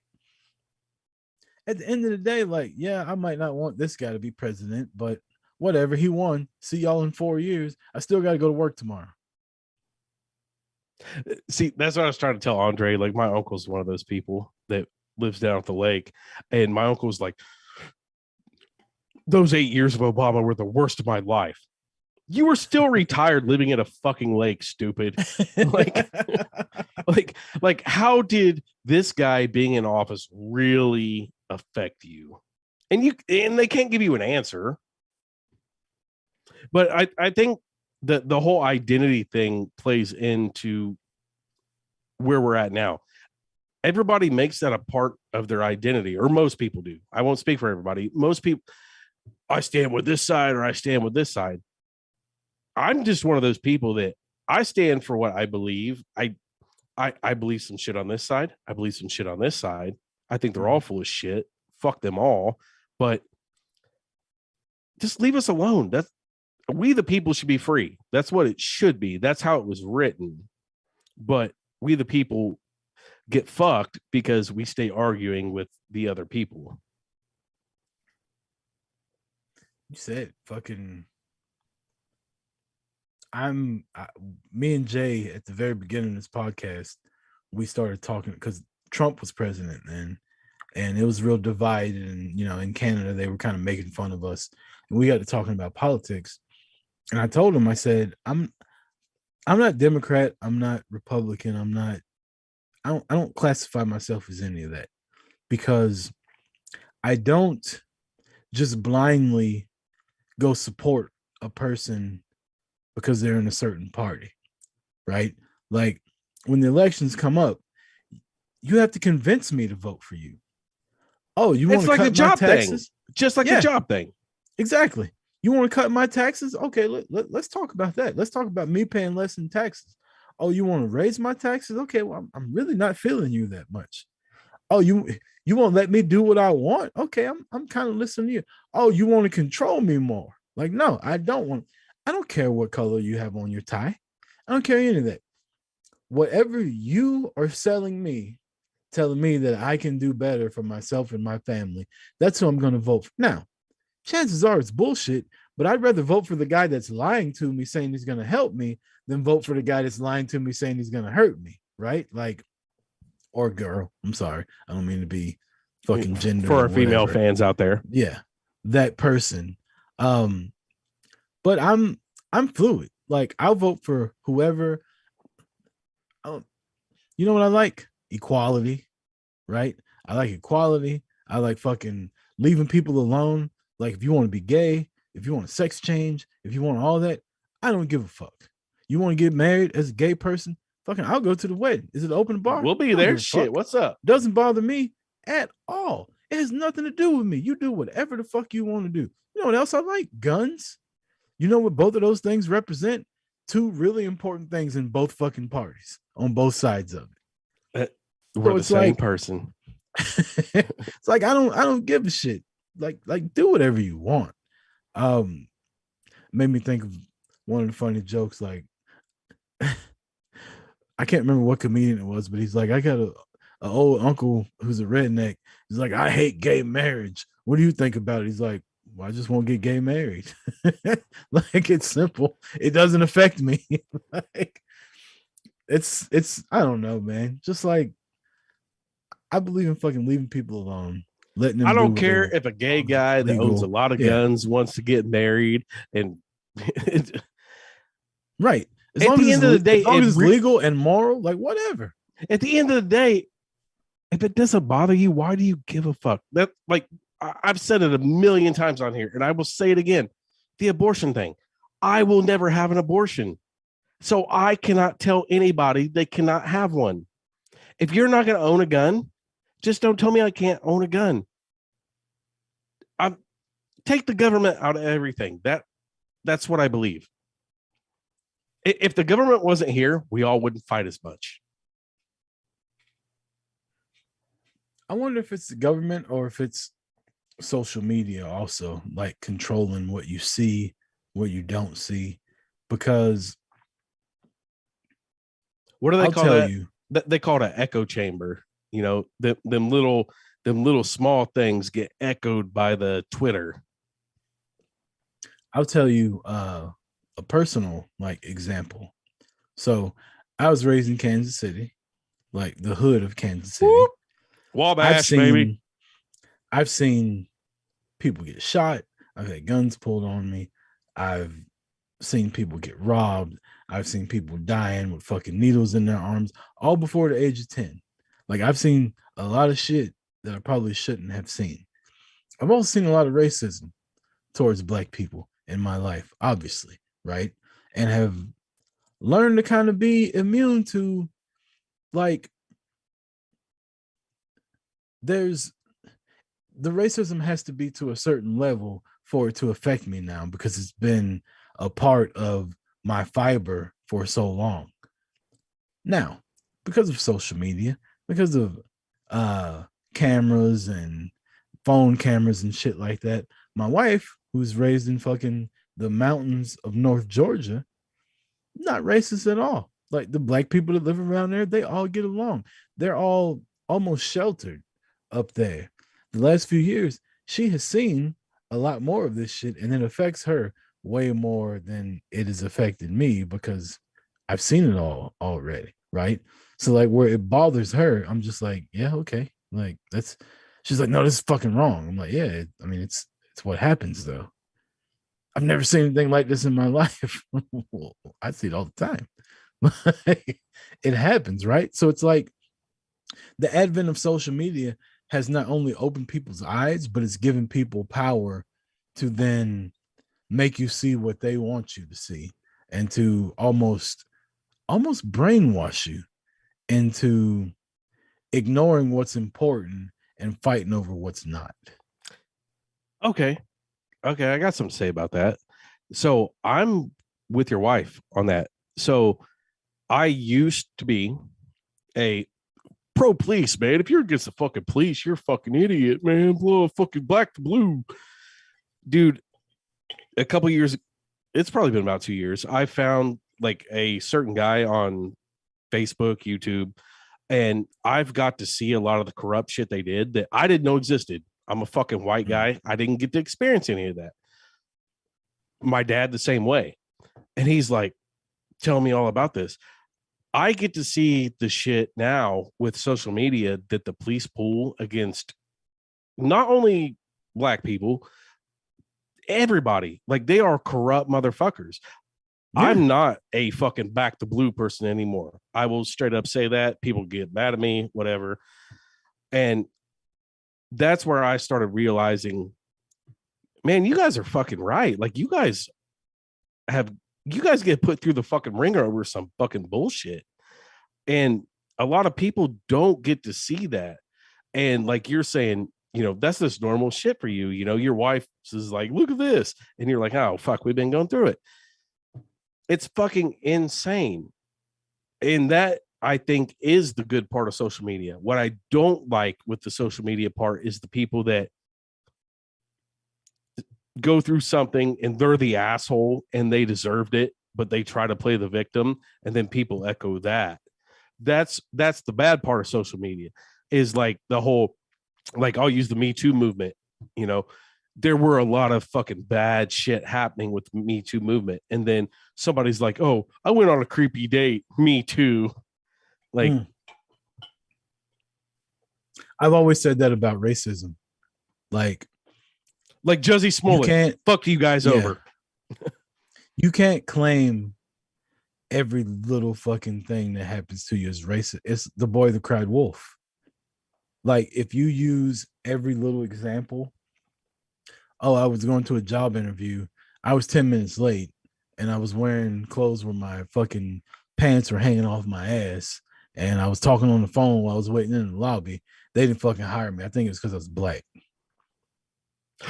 at the end of the day, like, yeah, I might not want this guy to be president, but whatever, he won. See y'all in 4 years. I still got to go to work tomorrow. See, that's what I was trying to tell Andre. Like, my uncle's one of those people that lives down at the lake, and my uncle was like, those 8 years of Obama were the worst of my life. You were still retired living at a fucking lake, stupid. like how did this guy being in office really affect you? And they can't give you an answer. But I think that the whole identity thing plays into where we're at now. Everybody makes that a part of their identity, or most people do. I won't speak for everybody. Most people, I stand with this side or I stand with this side. I'm just one of those people that I stand for what I believe. I believe some shit on this side. I believe some shit on this side. I think they're all full of shit. Fuck them all. But just leave us alone. We the people should be free. That's what it should be. That's how it was written. But we the people get fucked because we stay arguing with the other people. You said fucking. Me and Jay at the very beginning of this podcast, we started talking because Trump was president then, and it was real divided. And in Canada, they were kind of making fun of us, and we got to talking about politics. And I told him, I said, I'm not Democrat, I'm not Republican, I don't classify myself as any of that, because I don't just blindly go support a person because they're in a certain party, right? Like, when the elections come up, you have to convince me to vote for you. Oh, you want to cut the job my taxes? thing, just like the job thing. Exactly. You want to cut my taxes? Okay, let's talk about that. Let's talk about me paying less in taxes. Oh, you want to raise my taxes? Okay, well, I'm really not feeling you that much. Oh, you won't let me do what I want? Okay, I'm kind of listening to you. Oh, you want to control me more? Like, no, I don't want. I don't care what color you have on your tie. I don't care any of that. Whatever you are selling me, telling me that I can do better for myself and my family, that's who I'm going to vote for. Now, chances are it's bullshit, But I'd rather vote for the guy that's lying to me saying he's going to help me than vote for the guy that's lying to me saying he's going to hurt me, right? Like, or girl. I'm sorry. I don't mean to be fucking gender for or our female whatever. fans out there. Yeah, that person. But I'm fluid. Like, I'll vote for whoever. You know what I like? Equality, right? I like equality. I like fucking leaving people alone. Like, if you want to be gay, if you want a sex change, if you want all that, I don't give a fuck. You want to get married as a gay person? Fucking, I'll go to the wedding. Is it an open bar? We'll be I don't there. give a Shit, fuck. what's up? Doesn't bother me at all. It has nothing to do with me. You do whatever the fuck you want to do. You know what else I like? Guns. You know what both of those things represent? Two really important things in both fucking parties on both sides of it. We're the it's same like- person. It's like I don't give a shit. Like do whatever you want. Made me think of one of the funny jokes. Like, I can't remember what comedian it was, but he's like, I got a old uncle who's a redneck. He's like, I hate gay marriage. What do you think about it? He's like, well, I just won't get gay married. Like, it's simple. It doesn't affect me. Like, it's I don't know, man. Just like, I believe in fucking leaving people alone. Letting them I don't do care whatever. if a gay guy that legal. owns a lot of Yeah. guns wants to get married, and Right. As At long the as end it's of the le- day, as long it as it's re- legal and moral, like whatever. at the end of the day, if it doesn't bother you, why do you give a fuck? That, like, I've said it a million times on here, and I will say it again. The abortion thing. I will never have an abortion. So I cannot tell anybody they cannot have one. If you're not going to own a gun, just don't tell me I can't own a gun. Take the government out of everything. That's what I believe. If the government wasn't here, we all wouldn't fight as much. I wonder if it's the government or if it's social media also, like controlling what you see, what you don't see. Because What do they I'll call tell that? you, They call it an echo chamber. You know, them little small things get echoed by the Twitter. I'll tell you a personal like example. So I was raised in Kansas City, like the hood of Kansas City. Whoop. Wabash, baby. I've seen people get shot. I've had guns pulled on me. I've seen people get robbed. I've seen people dying with fucking needles in their arms, all before the age of 10. Like, I've seen a lot of shit that I probably shouldn't have seen. I've also seen a lot of racism towards Black people in my life, obviously, right? And have learned to kind of be immune to, like, the racism has to be to a certain level for it to affect me now, because it's been a part of my fiber for so long. Now, because of social media, because of cameras and phone cameras and shit like that, my wife, who's raised in fucking the mountains of North Georgia, not racist at all. Like, the Black people that live around there, they all get along. They're all almost sheltered up there. The last few years, she has seen a lot more of this shit, and it affects her way more than it has affected me, because I've seen it all already, right? So, like, where it bothers her, I'm just like, yeah, okay. Like, she's like, no, this is fucking wrong. I'm like, yeah, I mean, it's what happens, though. I've never seen anything like this in my life. Well, I see it all the time. It happens, right? So it's like the advent of social media has not only opened people's eyes, but it's given people power to then make you see what they want you to see, and to almost brainwash you into ignoring what's important and fighting over what's not. Okay, I got something to say about that. So I'm with your wife on that. So I used to be a pro police, man. If you're against the fucking police, you're a fucking idiot, man. Blow fucking black to blue. Dude, a couple years, it's probably been about 2 years. I found like a certain guy on Facebook, YouTube, and I've got to see a lot of the corrupt shit they did that I didn't know existed. I'm a fucking white guy. I didn't get to experience any of that. my dad the same way. And he's like, telling me all about this. I get to see the shit now with social media that the police pull against not only black people, everybody. Like, they are corrupt motherfuckers. Yeah. I'm not a fucking back the blue person anymore. I will straight up say that. People get mad at me, whatever. And that's where I started realizing, man, you guys are fucking right. Like, you guys get put through the fucking ringer over some fucking bullshit. And a lot of people don't get to see that. And like you're saying, you know, that's just normal shit for you. You know, your wife is like, look at this. And you're like, oh, fuck, we've been going through it. It's fucking insane. And that, I think, is the good part of social media. What I don't like with the social media part is the people that go through something and they're the asshole and they deserved it, but they try to play the victim, and then people echo that. That's the bad part of social media, is like the whole, like, I'll use the Me Too movement. You know, there were a lot of fucking bad shit happening with the Me Too movement, and then somebody's like, oh, I went on a creepy date, Me Too. Like, I've always said that about racism. Like Jussie Smollett fucked you guys over. You can't claim every little fucking thing that happens to you as racist. It's the boy that cried wolf. Like, if you use every little example, oh, I was going to a job interview, I was 10 minutes late, and I was wearing clothes where my fucking pants were hanging off my ass, and I was talking on the phone while I was waiting in the lobby. They didn't fucking hire me. I think it was because I was black.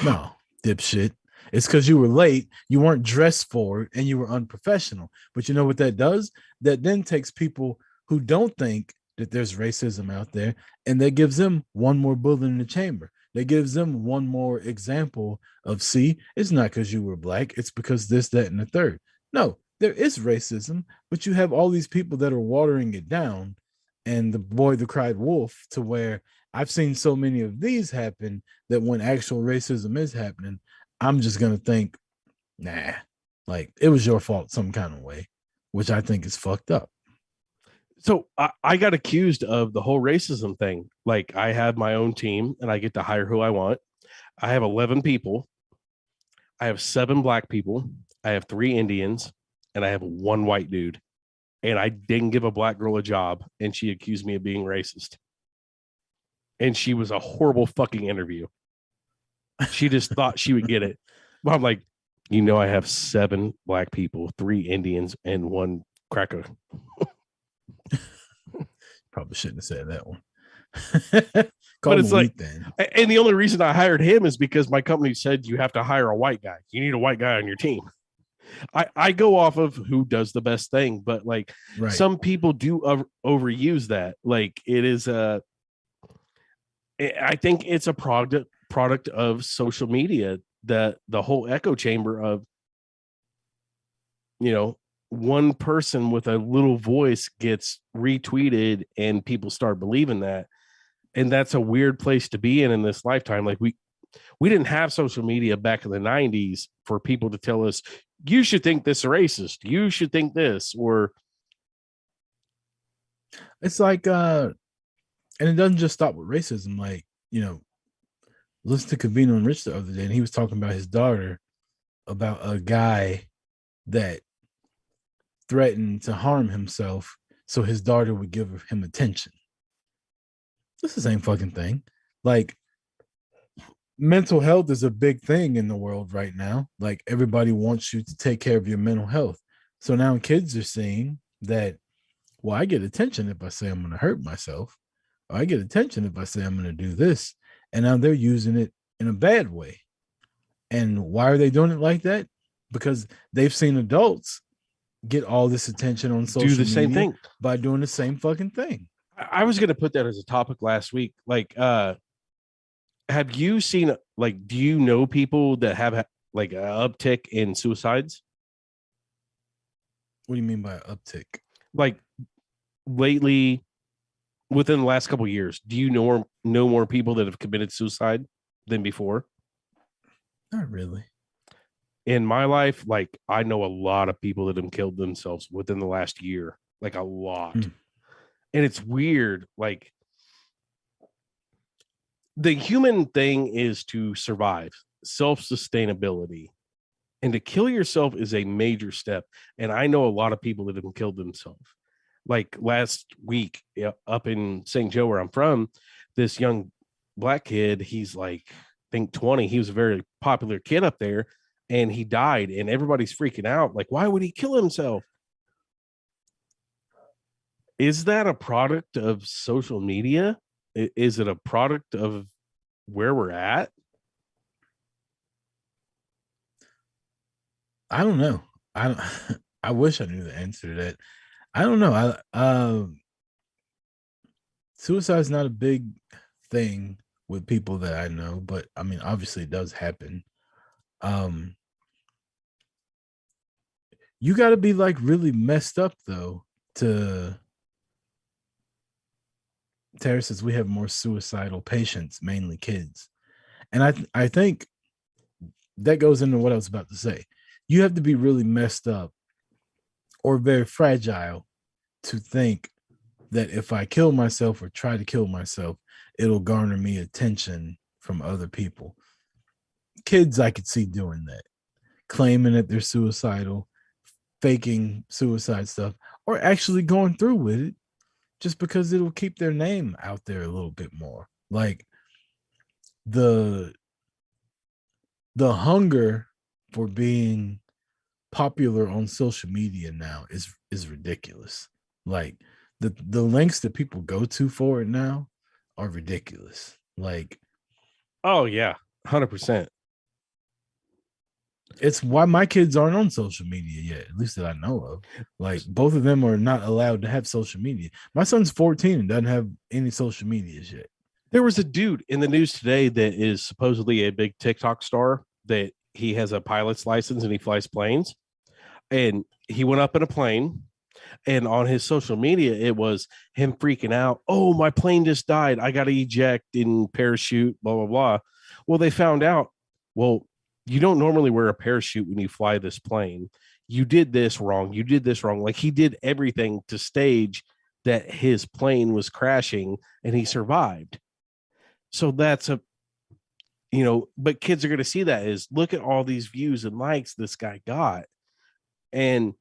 No, dipshit. It's because you were late, you weren't dressed for it, and you were unprofessional. But you know what that does? That then takes people who don't think that there's racism out there, and that gives them one more bullet in the chamber. That gives them one more example of, see, it's not because you were black, it's because this, that, and the third. No, there is racism, but you have all these people that are watering it down, and the boy that cried wolf, to where I've seen so many of these happen that when actual racism is happening, I'm just going to think, nah, like, it was your fault some kind of way, which I think is fucked up. So I got accused of the whole racism thing. Like, I have my own team and I get to hire who I want. I have 11 people. I have 7 black people. I have 3 Indians, and I have 1 white dude. And I didn't give a black girl a job, and she accused me of being racist. And she was a horrible fucking interview. She just thought she would get it. But I'm like, you know, I have 7 black people, 3 Indians, and 1 cracker. Probably shouldn't have said that one. But it's like, and the only reason I hired him is because my company said you have to hire a white guy. You need a white guy on your team. I go off of who does the best thing, but like, right. Some people do overuse that. Like, it is I think it's a product of social media, that the whole echo chamber of, you know, one person with a little voice gets retweeted and people start believing that. And that's a weird place to be in this lifetime. Like, we didn't have social media back in the 90s for people to tell us, you should think this is racist, you should think this, or it's like, and it doesn't just stop with racism. Like, you know, listen to Covino and Rich the other day, and he was talking about his daughter, about a guy that threatened to harm himself so his daughter would give him attention. It's the same fucking thing. Like, mental health is a big thing in the world right now. Like, everybody wants you to take care of your mental health. So now kids are seeing that, well, I get attention if I say I'm going to hurt myself, or I get attention if I say I'm going to do this. And now they're using it in a bad way. And why are they doing it like that? Because they've seen adults get all this attention on social media, do the same thing by doing the same fucking thing. I was going to put that as a topic last week. Like, have you seen, like, do you know people that have like an uptick in suicides? What do you mean by uptick? Like, lately, within the last couple of years, do you know more people that have committed suicide than before? Not really. in my life, like I know a lot of people that have killed themselves within the last year, like a lot. And it's weird. Like the human thing is to survive, self-sustainability, and to kill yourself is a major step. And I know a lot of people that have killed themselves. Like last week up in St. Joe, where I'm from, this young black kid, he's like, I think 20. He was a very popular kid up there, and he died, and everybody's freaking out. Like, why would he kill himself? Is that a product of social media? Is it a product of where we're at? I don't know. I wish I knew the answer to that. I don't know. Suicide is not a big thing with people that I know, but I mean, obviously it does happen. You got to be like really messed up though to. Tara says we have more suicidal patients, mainly kids, and I think that goes into what I was about to say. You have to be really messed up or very fragile to think that if I kill myself or try to kill myself, it'll garner me attention from other people. Kids, I could see doing that, claiming that they're suicidal, faking suicide stuff, or actually going through with it just because it'll keep their name out there a little bit more. Like the hunger for being popular on social media now is ridiculous. Like the lengths that people go to for it now are ridiculous. Like, oh yeah, 100%. It's why my kids aren't on social media yet, at least that I know of. Like both of them are not allowed to have social media. My son's 14 and doesn't have any social medias yet. There was a dude in the news today that is supposedly a big TikTok star, that he has a pilot's license and he flies planes. And he went up in a plane, and on his social media, it was him freaking out. Oh, my plane just died. I got to eject in parachute, blah, blah, blah. Well, they found out, well, you don't normally wear a parachute when you fly this plane. You did this wrong. You did this wrong. Like he did everything to stage that his plane was crashing and he survived. So that's but kids are going to see that is, look at all these views and likes this guy got. And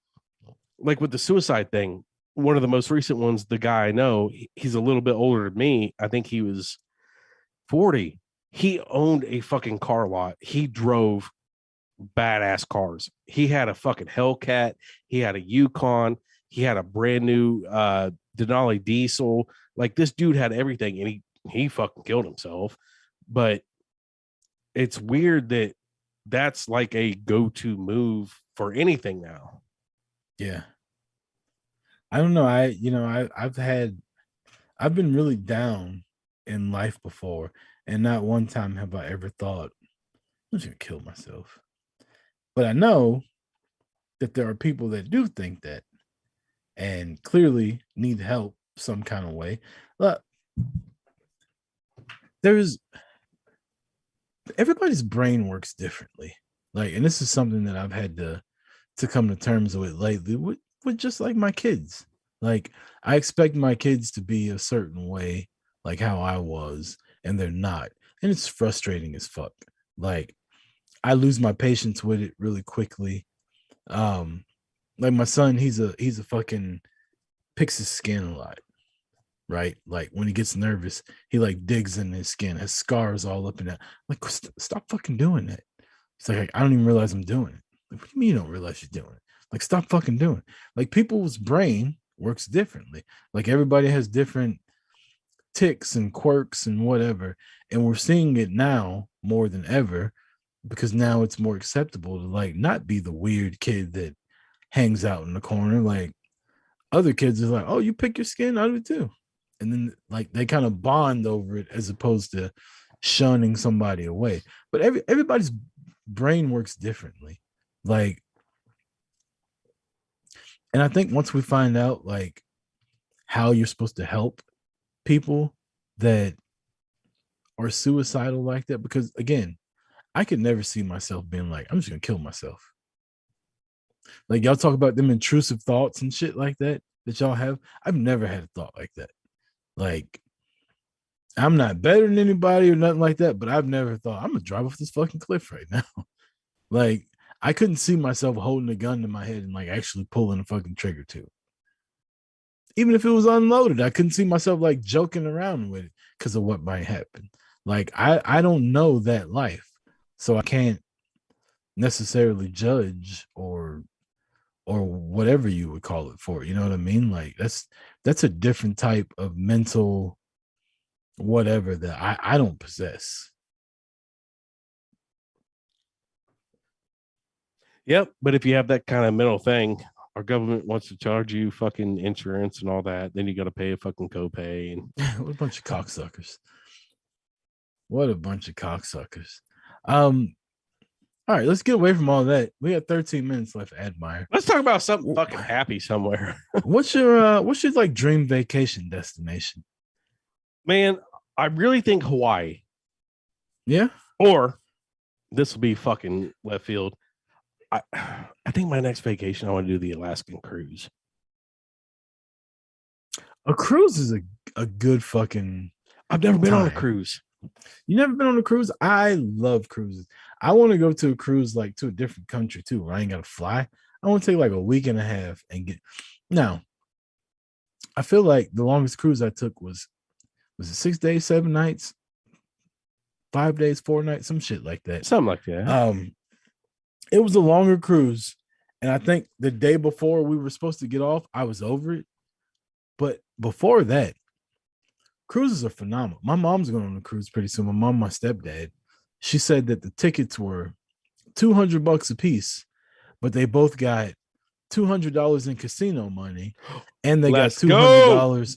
like with the suicide thing, one of the most recent ones, the guy I know, he's a little bit older than me. I think he was 40. He owned a fucking car lot. He drove badass cars. He had a fucking Hellcat. He had a Yukon. He had a brand new Denali diesel. Like this dude had everything, and he fucking killed himself. But it's weird that that's like a go-to move for anything now. Yeah. I don't know. I've been really down in life before, and not one time have I ever thought I'm just gonna kill myself. But I know that there are people that do think that and clearly need help some kind of way. Look, everybody's brain works differently. Like, and this is something that I've had to come to terms with lately with just like my kids. Like, I expect my kids to be a certain way, like how I was, and they're not. And it's frustrating as fuck. Like, I lose my patience with it really quickly. Like my son, he's a fucking picks his skin a lot. Right? Like when he gets nervous, he like digs in his skin, has scars all up and down. Like, stop fucking doing that. It's like, I don't even realize I'm doing it. Like, what do you mean you don't realize you're doing it? Like, stop fucking doing it. Like, people's brain works differently. Like, everybody has different ticks and quirks and whatever. And we're seeing it now more than ever because now it's more acceptable to like not be the weird kid that hangs out in the corner. Like, other kids are like, oh, you pick your skin out of it too. And then like they kind of bond over it as opposed to shunning somebody away. But everybody's brain works differently. Like, and I think once we find out like how you're supposed to help people that are suicidal like that, because again, I could never see myself being like, I'm just gonna kill myself. Like y'all talk about them intrusive thoughts and shit like that y'all have. I've never had a thought like that. Like, I'm not better than anybody or nothing like that, but I've never thought I'm gonna drive off this fucking cliff right now. Like, I couldn't see myself holding a gun to my head and like actually pulling a fucking trigger to it. Even if it was unloaded, I couldn't see myself like joking around with it because of what might happen. Like, I don't know that life, so I can't necessarily judge or whatever you would call it for. You know what I mean? Like, that's a different type of mental whatever that I don't possess. Yep. But if you have that kind of mental thing, our government wants to charge you fucking insurance and all that. Then you got to pay a fucking copay. And What a bunch of cocksuckers. What a bunch of cocksuckers. All right, let's get away from all that. We got 13 minutes left, Admire. let's talk about something fucking happy somewhere. What's your like dream vacation destination? Man, I really think Hawaii. Yeah. Or this will be fucking left field. I think my next vacation, I want to do the Alaskan cruise. A cruise is a good fucking. I've never been on a time. cruise. You never been on a cruise? I love cruises. I want to go to a cruise like to a different country too, where I ain't gotta fly. I want to take like a week and a half and get. Now, I feel like the longest cruise I took was it 6 days, 7 nights, 5 days, 4 nights, some shit like that. Something like that. It was a longer cruise, and I think the day before we were supposed to get off, I was over it. But before that, cruises are phenomenal. My mom's going on a cruise pretty soon. My mom, my stepdad. She said that the tickets were $200 a piece, but they both got $200 in casino money, and they got $200,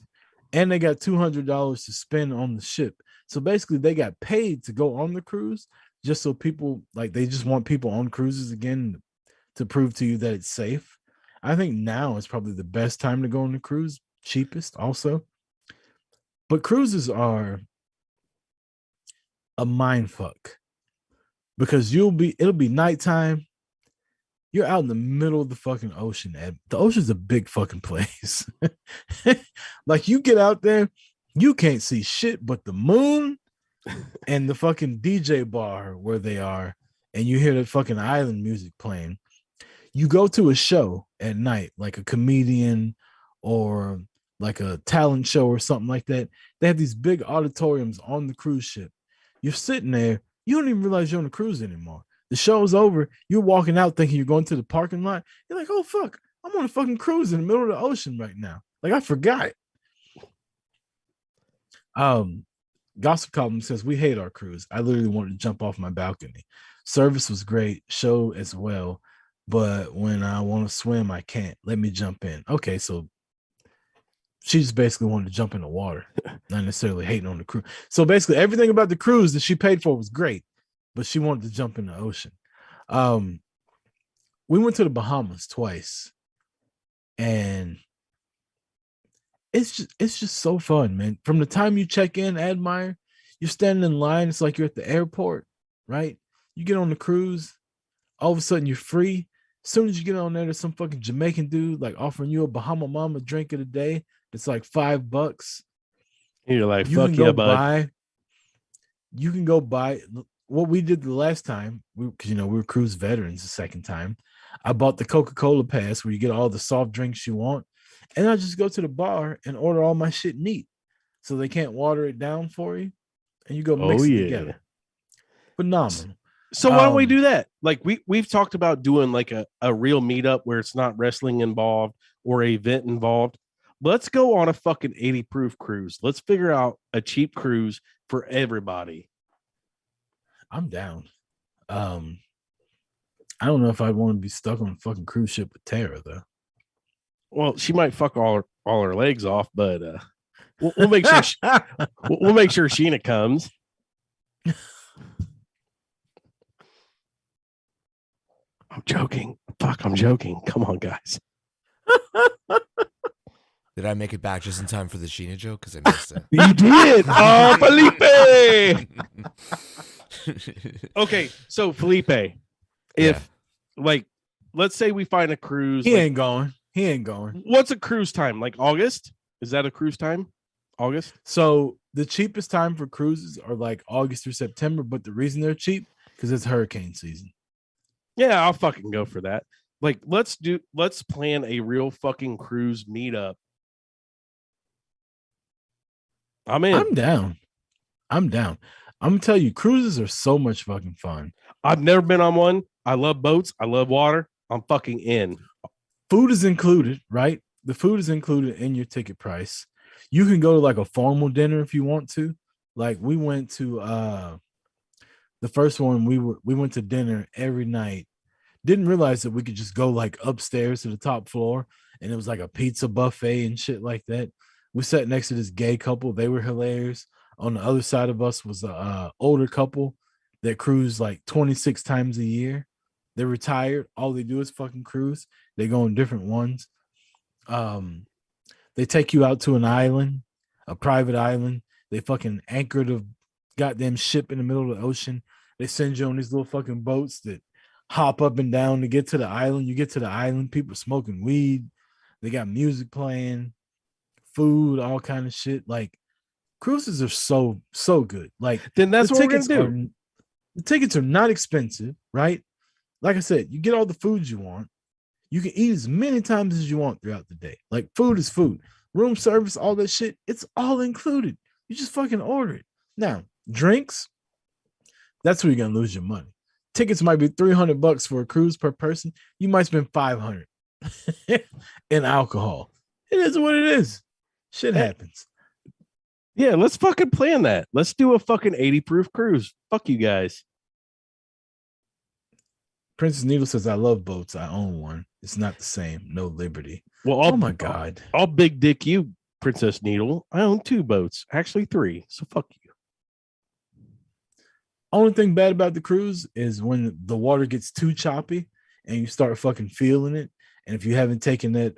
and they got $200 to spend on the ship. So basically, they got paid to go on the cruise, just so people like they just want people on cruises again to prove to you that it's safe. I think now is probably the best time to go on the cruise, cheapest also. But cruises are a mind fuck because it'll be nighttime. You're out in the middle of the fucking ocean. Ed. The ocean's a big fucking place. Like, you get out there, you can't see shit but the moon and the fucking DJ bar where they are, and you hear the fucking island music playing. You go to a show at night, like a comedian or like a talent show or something like that. They have these big auditoriums on the cruise ship. You're sitting there, you don't even realize you're on a cruise anymore. The show's over, you're walking out thinking you're going to the parking lot. You're like, oh fuck, I'm on a fucking cruise in the middle of the ocean right now. Like, I forgot. Gossip Column says, we hate our cruise. I literally wanted to jump off my balcony. Service was great, show as well, but when I want to swim, I can't. Let me jump in. Okay, so she just basically wanted to jump in the water, not necessarily hating on the cruise. So basically, everything about the cruise that she paid for was great, but she wanted to jump in the ocean. We went to the Bahamas twice, and it's just so fun, man. From the time you check in, Admire, you're standing in line. It's like you're at the airport, right? You get on the cruise, all of a sudden you're free. As soon as you get on there, there's some fucking Jamaican dude like offering you a Bahama Mama drink of the day. It's like $5. You're like, fuck yeah, bud. You can go buy what we did the last time, because we were cruise veterans the second time. I bought the Coca-Cola pass where you get all the soft drinks you want. And I just go to the bar and order all my shit neat, so they can't water it down for you, and you go mix it together. Phenomenal. So why don't we do that? Like, we've talked about doing like a real meetup where it's not wrestling involved or a event involved. Let's go on a fucking 80 proof cruise. Let's figure out a cheap cruise for everybody. I'm down. I don't know if I'd want to be stuck on a fucking cruise ship with Tara though. Well, she might fuck all her legs off, but we'll make sure we'll make sure Sheena comes. I'm joking. Fuck, I'm joking. Come on, guys. Did I make it back just in time for the Sheena joke? Because I missed it. You did. Oh, Felipe. Okay, so Felipe, if like, let's say we find a cruise. He like, ain't going. He ain't going. What's a cruise time? Like August? Is that a cruise time? August? So the cheapest time for cruises are like August through September, but the reason they're cheap because it's hurricane season. Yeah, I'll fucking go for that. Like, let's plan a real fucking cruise meetup. I'm in. I'm down. I'm gonna tell you, cruises are so much fucking fun. I've never been on one. I love boats. I love water. I'm fucking in. Food is included, right? The food is included in your ticket price. You can go to like a formal dinner if you want to. Like we went to the first one, we went to dinner every night. Didn't realize that we could just go like upstairs to the top floor and it was like a pizza buffet and shit like that. We sat next to this gay couple. They were hilarious. On the other side of us was a older couple that cruise like 26 times a year. They're retired. All they do is fucking cruise. They go on different ones. They take you out to an island, a private island. They fucking anchor the goddamn ship in the middle of the ocean. They send you on these little fucking boats that hop up and down to get to the island. You get to the island, people smoking weed. They got music playing, food, all kind of shit. Like cruises are so good. Like then that's what we're gonna do. The tickets are not expensive, right? Like I said, you get all the food you want. You can eat as many times as you want throughout the day. Like food is food. Room service, all that shit, it's all included. You just fucking order it. Now, drinks, that's where you're gonna lose your money. Tickets might be $300 for a cruise per person. You might spend $500 in alcohol. It is what it is. Shit happens. Yeah, let's fucking plan that. Let's do a fucking 80 proof cruise. Fuck you guys. Princess Needle says, I love boats. I own one. It's not the same. No liberty. Well, oh my God. I'll big dick you, Princess Needle. I own 2 boats. Actually 3. So fuck you. Only thing bad about the cruise is when the water gets too choppy and you start fucking feeling it. And if you haven't taken that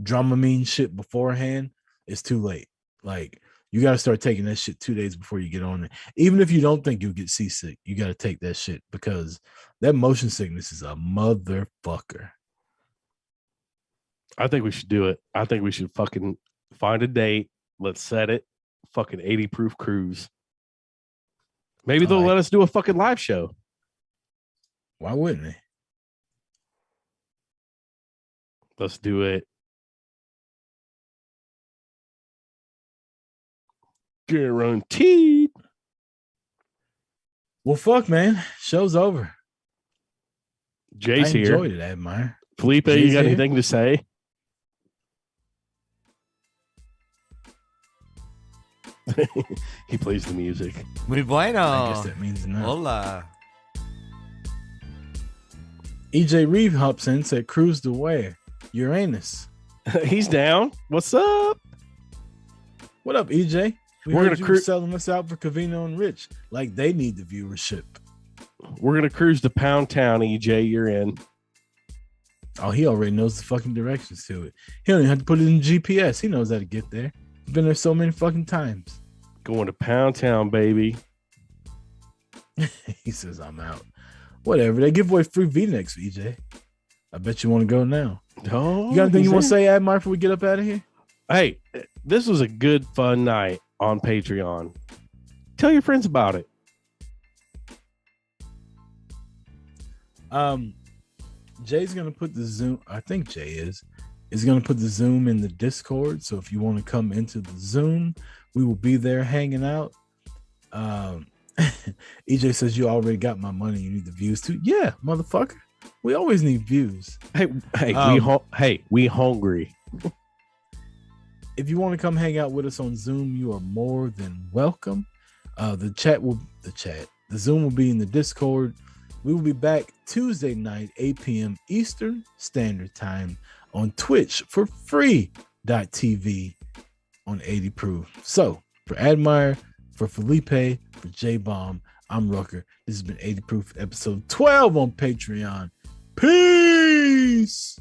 Dramamine shit beforehand, it's too late. Like you got to start taking that shit 2 days before you get on it. Even if you don't think you'll get seasick, you got to take that shit because that motion sickness is a motherfucker. I think we should do it. I think we should fucking find a date. Let's set it. Fucking 80 proof cruise. Maybe they'll let us do a fucking live show. Why wouldn't they? Let's do it. Guaranteed. Well, fuck, man. Show's over. Jay's I here. enjoyed it, Admire. Felipe, Jay's you got here? anything to say? He plays the music. Muy bueno. I guess that means no. Hola. EJ Reeve hops in, said, cruise to where? Uranus. He's down. What's up? What up, EJ? We're We're gonna gonna selling us out for Covino and Rich. Like they need the viewership. We're gonna cruise to Pound Town, EJ. You're in. Oh, he already knows the fucking directions to it. He don't even have to put it in GPS. He knows how to get there. He's been there so many fucking times. Going to Pound Town, baby. He says, I'm out. Whatever. They give away free V-necks, EJ. I bet you want to go now. Oh, You got anything he's you want to in. say, Admire, before we get up out of here? Hey, this was a good, fun night on Patreon. Tell your friends about it. Jay's gonna put the Zoom. I think Jay is gonna put the Zoom in the Discord. So if you want to come into the Zoom, we will be there hanging out. EJ says you already got my money. You need the views too. Yeah, motherfucker. We always need views. Hey, we hungry. If you want to come hang out with us on Zoom, you are more than welcome. The Zoom will be in the Discord. We will be back Tuesday night, 8 p.m. Eastern Standard Time on Twitch for free.tv on 80 Proof. So for Admire, for Felipe, for J-Bomb, I'm Rucker. This has been 80 Proof episode 12 on Patreon. Peace.